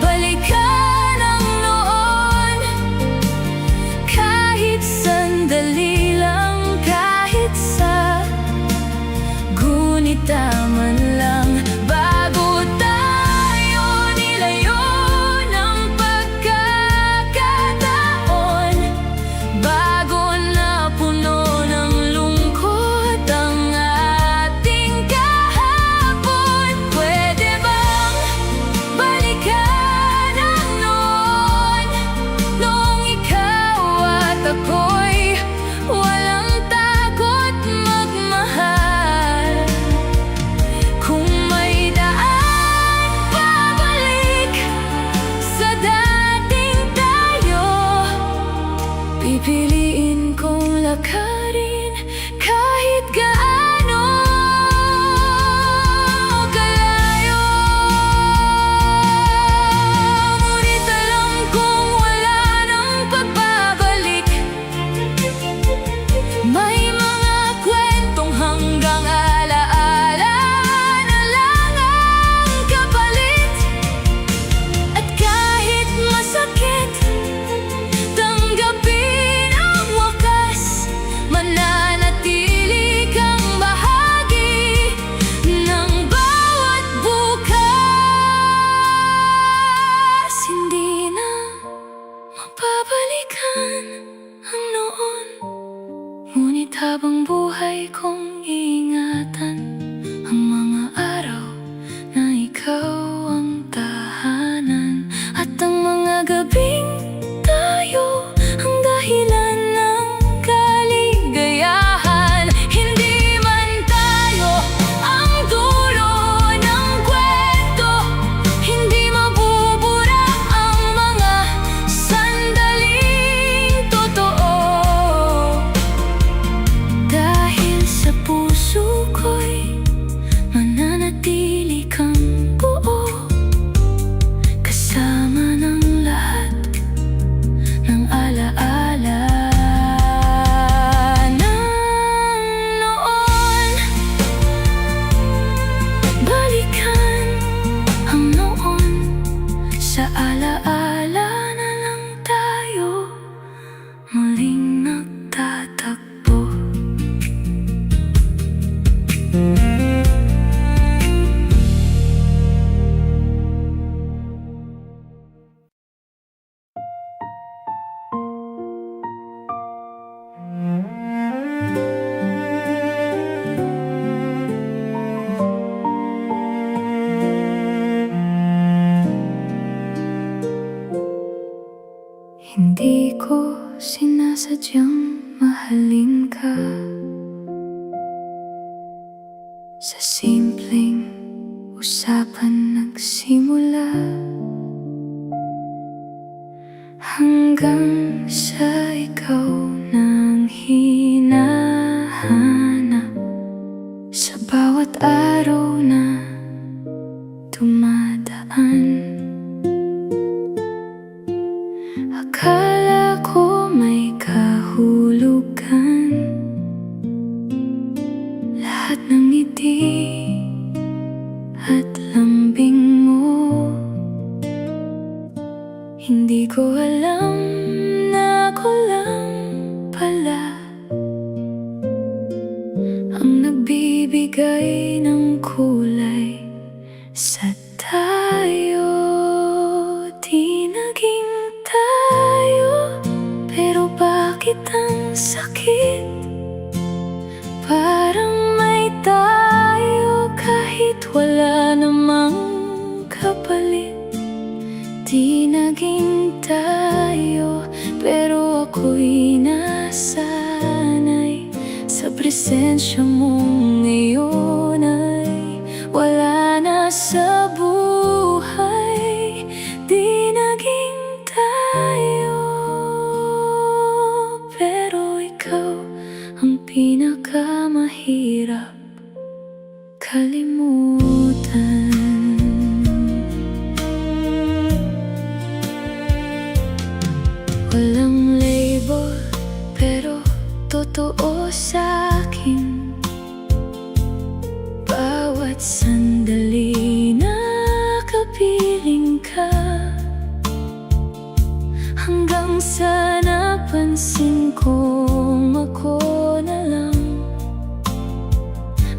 balikan ang noon? Kahit sandali, man lang, bago tayo nilayo ng pagkakataon, bago na puno ng lungkot ang ating kahapon. Pwede bang balikan ang noon, nung ikaw at ako'y walang takot magmahal? Pipiliin kong lakarin kahit gaano kalayo. Ngunit alam kong wala nang pagbabalik. May mga kwentong hanggang alaala na lang ang kapalit. At kahit masakit, tanggapin ang wakas. habang buhay kong ingatan ang mga araw na ikaw ang tahanan, at ang mga gabing tayo ang dahilan ng kaligayahan. Hindi man tayo ang dulo ng kwento, hindi mabubura ang mga sandaling totoo. Dahil sa puso ko'y mananatili kang buo, kasama ng lahat ng alaala ng noon. Balikan ang noon, sa alaala na lang tayo muling nagtatagpo. Hindi ko sinasadyang mahalin ka, sa simpleng usapan nagsimula, hanggang sa ikaw nang hinahanap sa bawat araw na dumadaan. Akala ko may kahulugan lahat ng ngiti at lambing mo. Hindi ko alam na ako lang pala ang nagbibigay ng kulay sa tayo. Di naging tayo, pero bakit ang sakit? Parang may tayo kahit wala namang kapalit. Di naging tayo, pero ako'y nasanay sa presensya mo ngayon ay wala na sa buhay. Di naging tayo, pero ikaw ang pinakamahirap kalimutan. Walang label, pero totoo sa'kin. Bawat sandali na kapiling ka, hanggang sa napansin kong ako na lang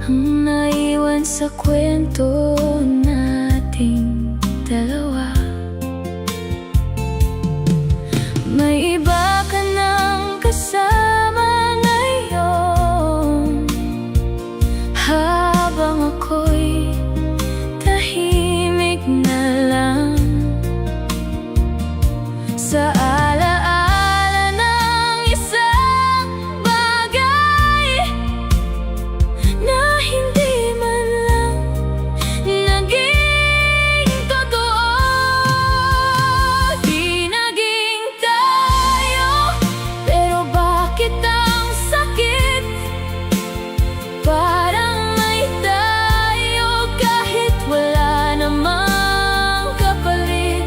ang naiwan sa kwento nating dalawa. May iba ka nang kasama ngayon, habang ako'y tahimik na lang sa alaala ng isang bagay na hindi man lang naging totoo. Di naging tayo, pero bakit ang sakit? Parang may tayo kahit wala namang kapalit.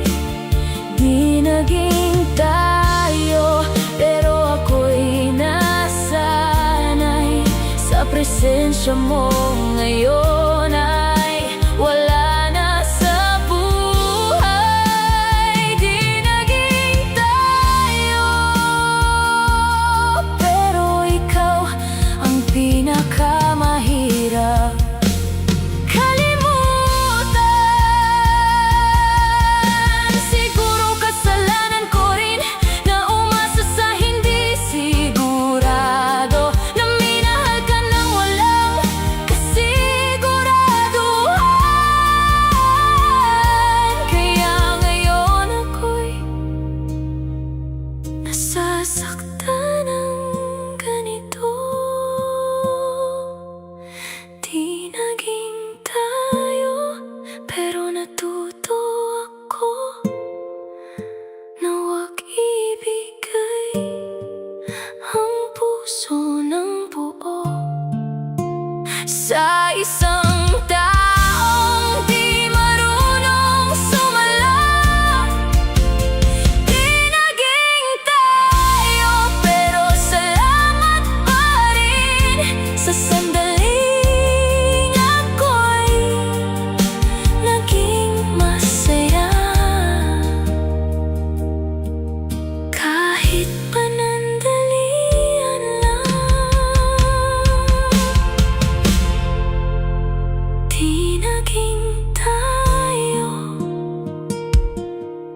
Di naging tayo, pero ako'y nasanay sa presensya mo ngayon ay wala na sa buhay. Di naging tayo, pero ikaw ang pinakamahirap kalimutan. Siguro kasalanan ko rin na umasa sa hindi sigurado, na nasaktan ng ganito. Di naging tayo, pero natuto ako na huwag ibigay ang puso ng buo sa isang taong di marunong sumala. Di naging tayo, pero salamat pa rin sa sandaling ako'y naging masaya. Kahit panandalian lang. Di naging tayo,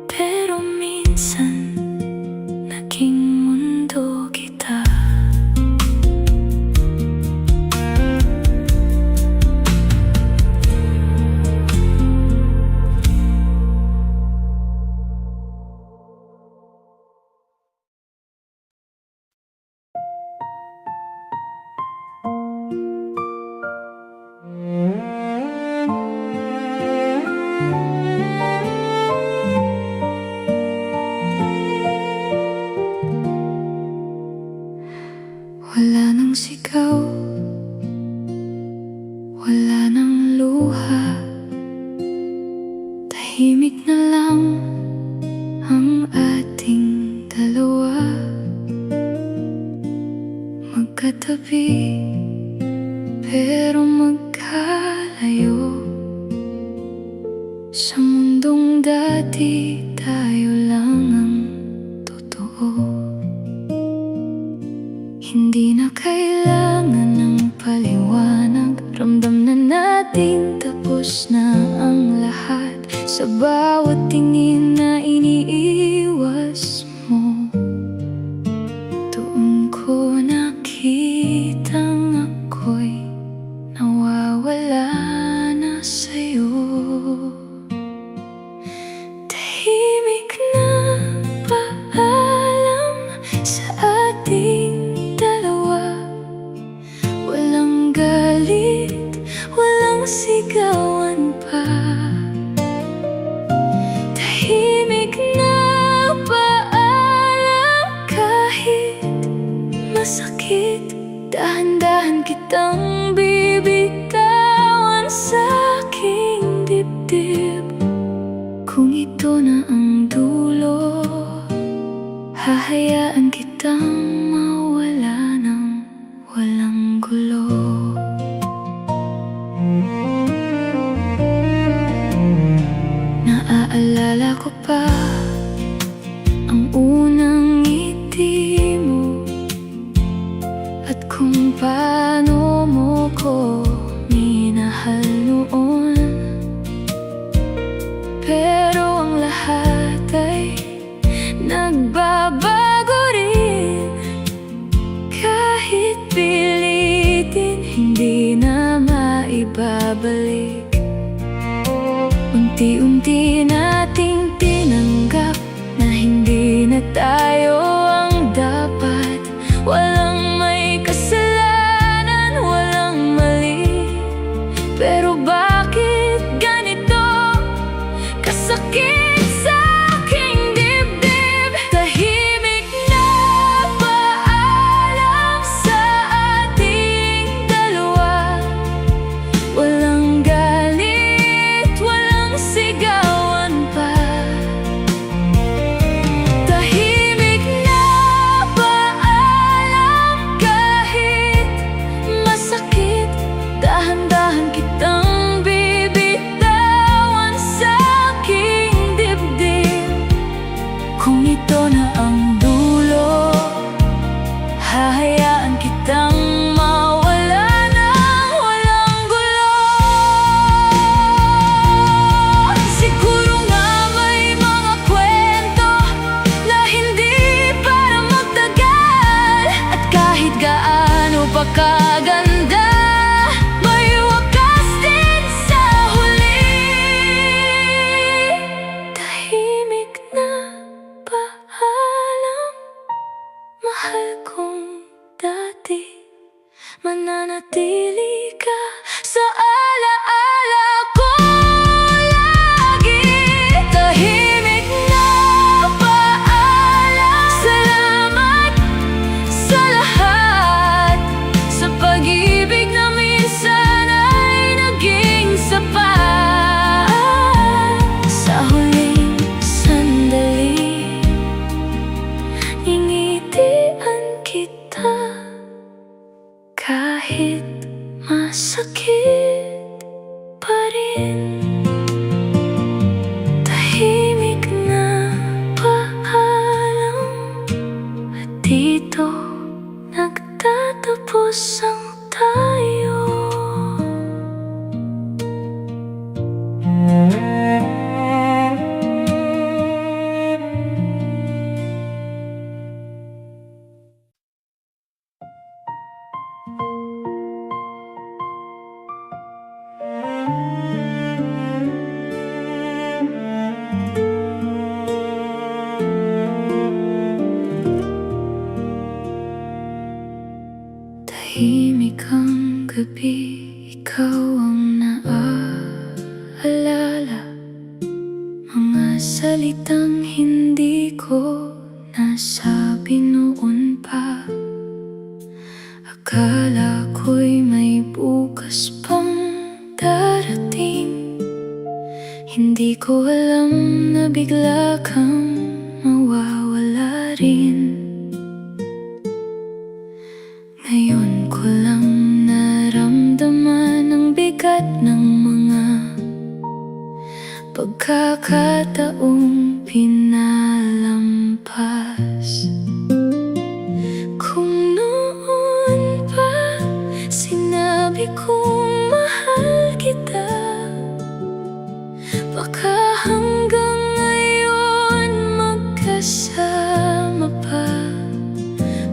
pero minsan naging mundo kita. Wala nang sigaw, wala nang luha. Tahimik na lang ang ating dalawa, magkatabi pero magkalayo. Sa mundong dati tayo lang ang totoo. Hindi na kailangan ng paliwanag, ramdam na natin tapos na ang lahat. Sa bawat tingin na iniiwas mo, doon ko nakitang ako'y nawawala na sa'yo. Tahimik na paalam sa ating dalawa. Walang galit, walang sigawan pa. Tahimik na paalam kahit masakit. Dahan-dahan kitang bibitawan sa aking dibdib. Kung ito na ang dulo, hahayaan kitang mawala ng walang gulo. Naaalala ko pa ang unang ngiti mo at kung paano mo ko minahal noon. Pero ang lahat ay nagbabago rin. Kahit pilitin, hindi na maibabalik. Unti-unti nating tinanggap na hindi na tayo ang dapat. Walang may kasalanan, walang mali. Pero bakit ganito kasakit sa aking dibdib? Tahimik na paalam sa ating dalawa. Walang galit, walang sigawan mahal kong dati, mananatili ka sa alaala ko lagi. Tahimik na paalam, salamat sa lahat, sa pag-ibig na minsan ay naging sapat. Sa huling sandali, ngingitian kita kahit masakit pa rin. Tahimik na paalam, at dito nagtatapos ang tayo. Tahimik ang gabi, ikaw ang naaalala, mga salitang hindi ko nasabi noon pa. Akala ko'y may bukas pang darating, hindi ko alam na bigla kang mawawala rin. Ngayon ko lang naramdaman ang bigat ng mga pagkakataong pinalampas. Kung noon pa sinabi kong mahal kita, baka hanggang ngayon magkasama pa.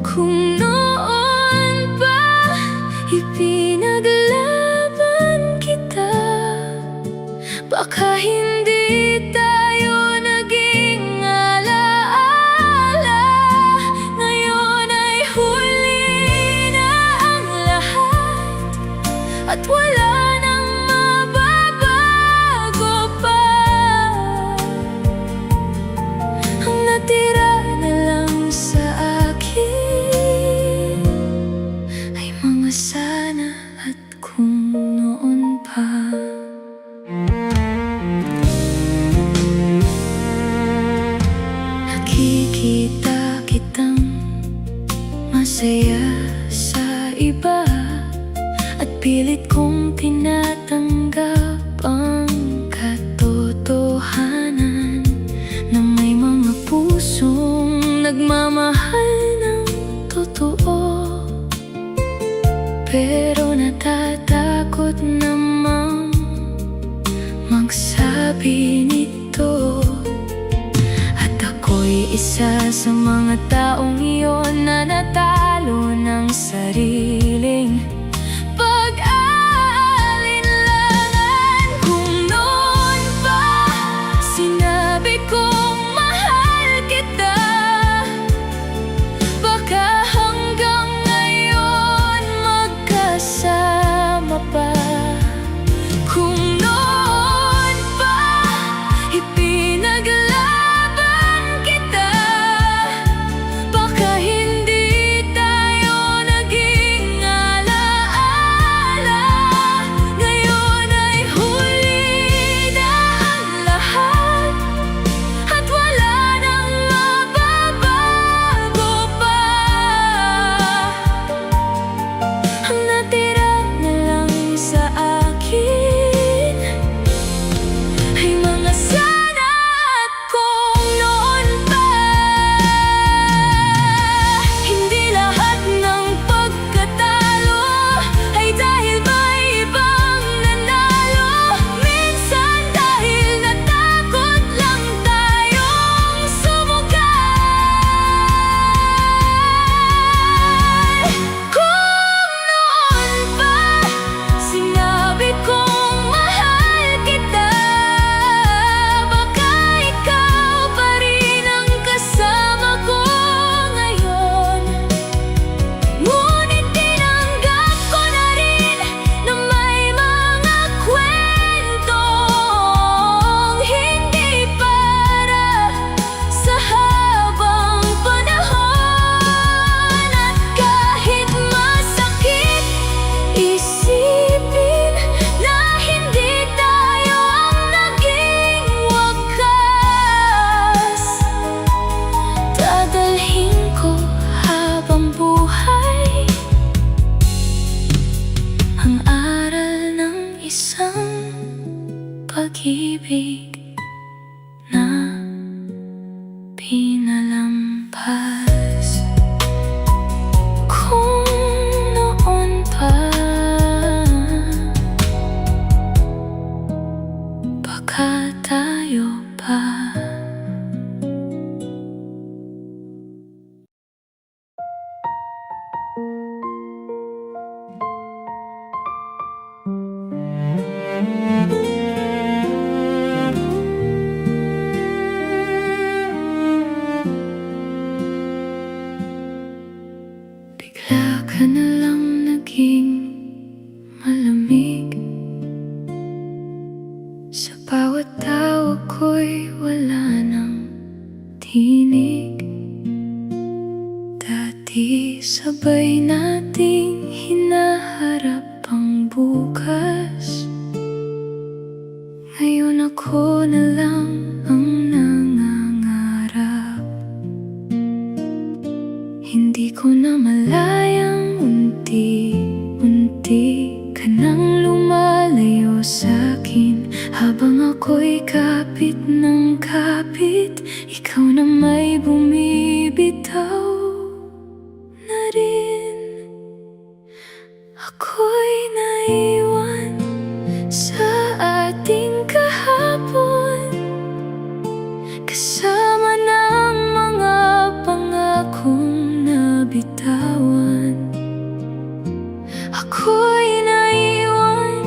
Kung noon pa ipinaglaban kita, baka hindi tayo naging alaala. Ngayon ay huli na ang lahat, at wala nang mababago pa. Ang natira na lang sa akin ay mga sana at kung noon pa. Nakikita kitang masaya sa iba, at pilit kong tinatanggap ang katotohanan na may mga pusong nagmamahal ng totoo. Pero natatakot namang magsabi nito, at ako'y isa sa mga taong iyon na natalo ng sariling pag-aalinlangan. Kung noon pa sinabi kong mahal kita, baka hanggang ngayon magkasama pa. Kung noon pa ipinaglaban kita, baka hindi pag-ibig na pinalampas. Kung noon pa, baka tayo pa. Bigla ka na lang naging malamig. Sa bawat tawa ko'y wala nang tinig. Dati sabay nating hinaharap ang bukas. Ngayon ako na lang ang nangangarap. Hindi ko na malayang unti-unti ka nang lumalayo sa'kin. Habang ako'y kapit ng kapit, ikaw na may bumibitaw na rin. Ako'y naiwan sa ating kahapon, kasama ng mga pangakong nabitawan. Ako'y naiwan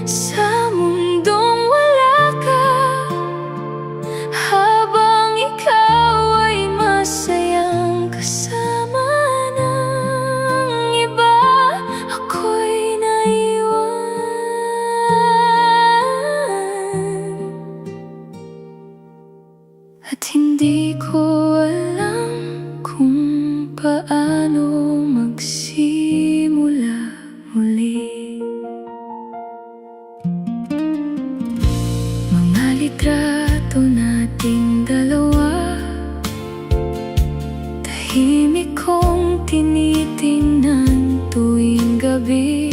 sa mundong wala ka, habang ikaw ay masayang kasama ng iba. Ako'y naiwan at hindi ko alam kung paano magsimula muli. Mga litrato nating dalawa, tahimik kong tinitingnan tuwing gabi.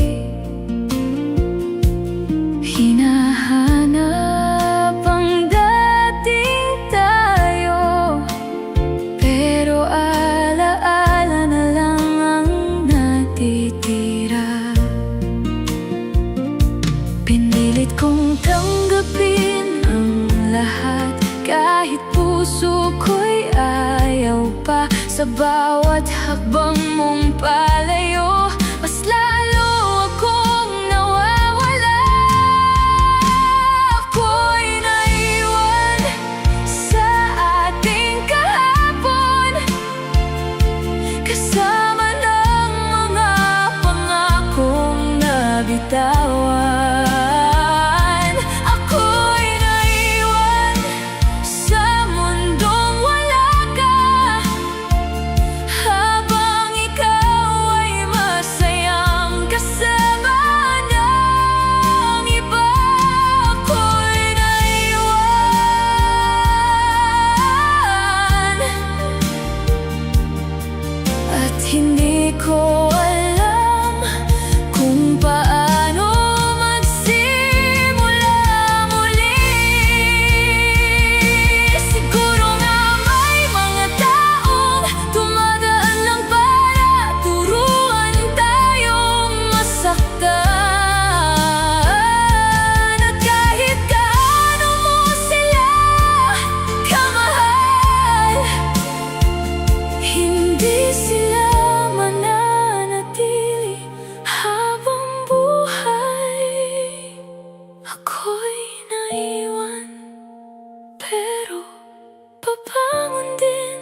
Hinahanap ang dating tayo, pero alaala na lang ang natitira. Pinilit kong tanggapin ang lahat, kahit puso ko'y ayaw pa. Sa bawat hakbang mong palayo, mas lalo akong nawawala. Ako'y naiwan sa ating kahapon, kasama ng mga pangakong nabitawan. Ako'y naiwan sa mundong wala ka, habang ikaw ay masayang kasama ng iba. Ako'y naiwan at hindi ko alam kung paano magsimula muli. Siguro nga may mga taong dumadaan lang para turuan tayong masaktan. At kahit gaano mo sila kamahal, hindi sila mananatili habang buhay. Ako'y naiwan, pero babangon din,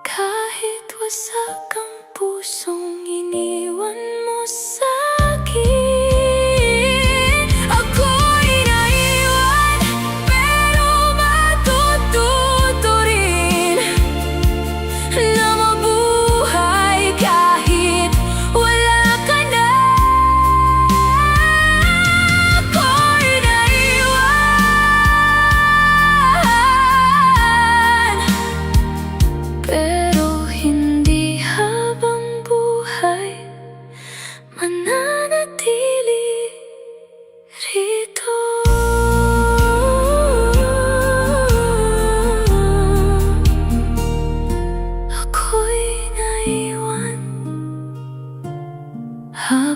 kahit wasak ang pusong iniwan mo sa'kin. Ako'y naiwan, pero matututo rin na mabuhay kahit wala ka na. Ako'y naiwan, pero hindi habang buhay.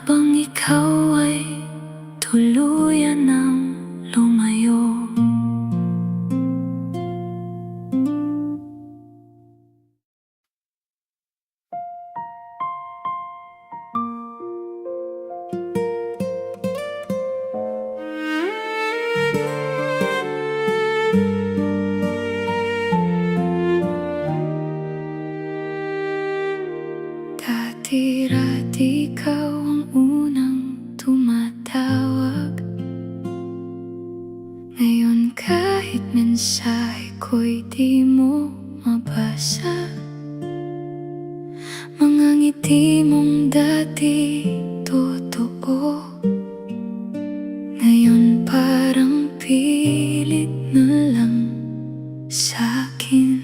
habang ikaw ay tuluyan ng lumayo. Dati-rati ikaw ang unang tumatawag. Ngayon kahit mensahe ko'y di mo mabasa. Mga ngiti mong dati totoo, ngayon parang pilit na lang sa'kin.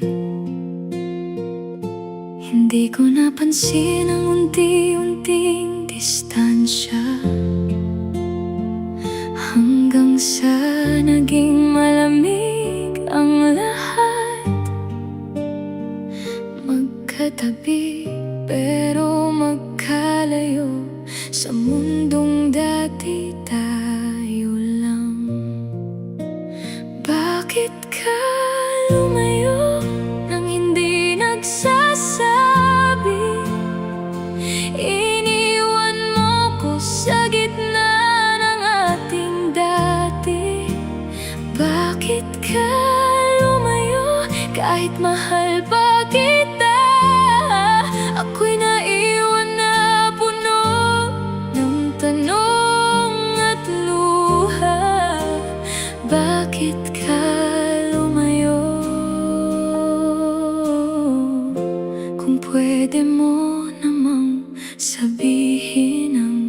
Hindi ko napansin ang unti-unting distansya, hanggang sa naging malamig ang lahat. Magkatabi pero magkalayo, sa mundong dati tayo lang. Bakit ka lumayo nang hindi nagsasabi? Iniwan mo ko sa gitna ng ating dati. Bakit ka lumayo kahit mahal pa kita? Ako'y naiwan na puno ng tanong at luha. Bakit ka lumayo? Kung pwede mo namang sabihin ang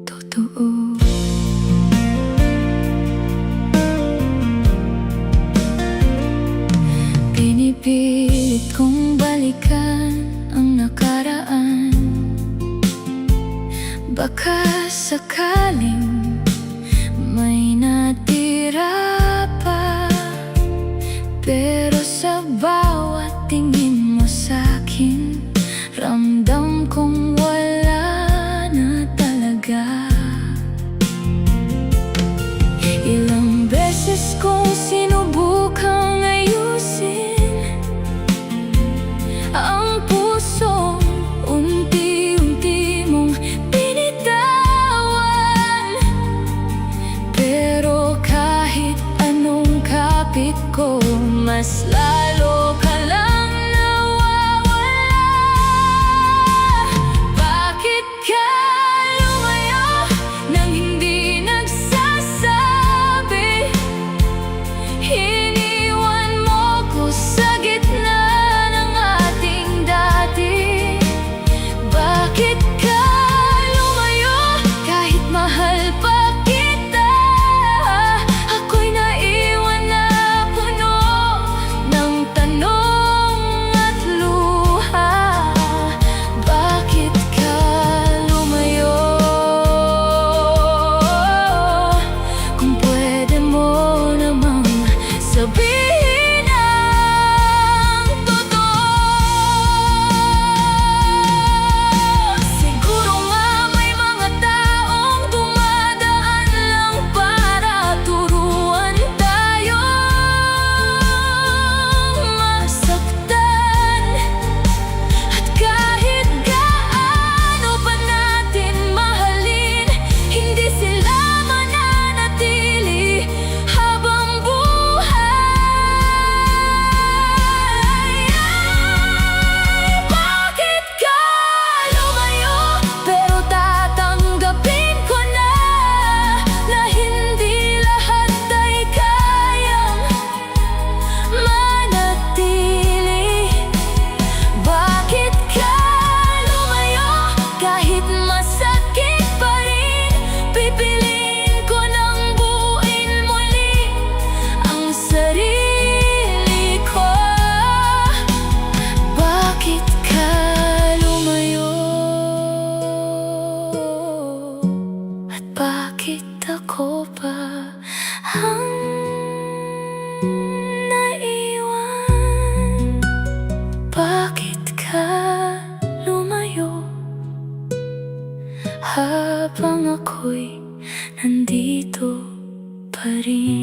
totoo. Pinipilit kong balikan ang nakaraan, baka sakaling may natira pa. Pero sa bawat tingin mo sa'kin, ramdam kong wala na talaga. Ilang beses kong sinubukang ayusin ang pusong unti-unti mong binitawan. habang ako'y nandito pa rin.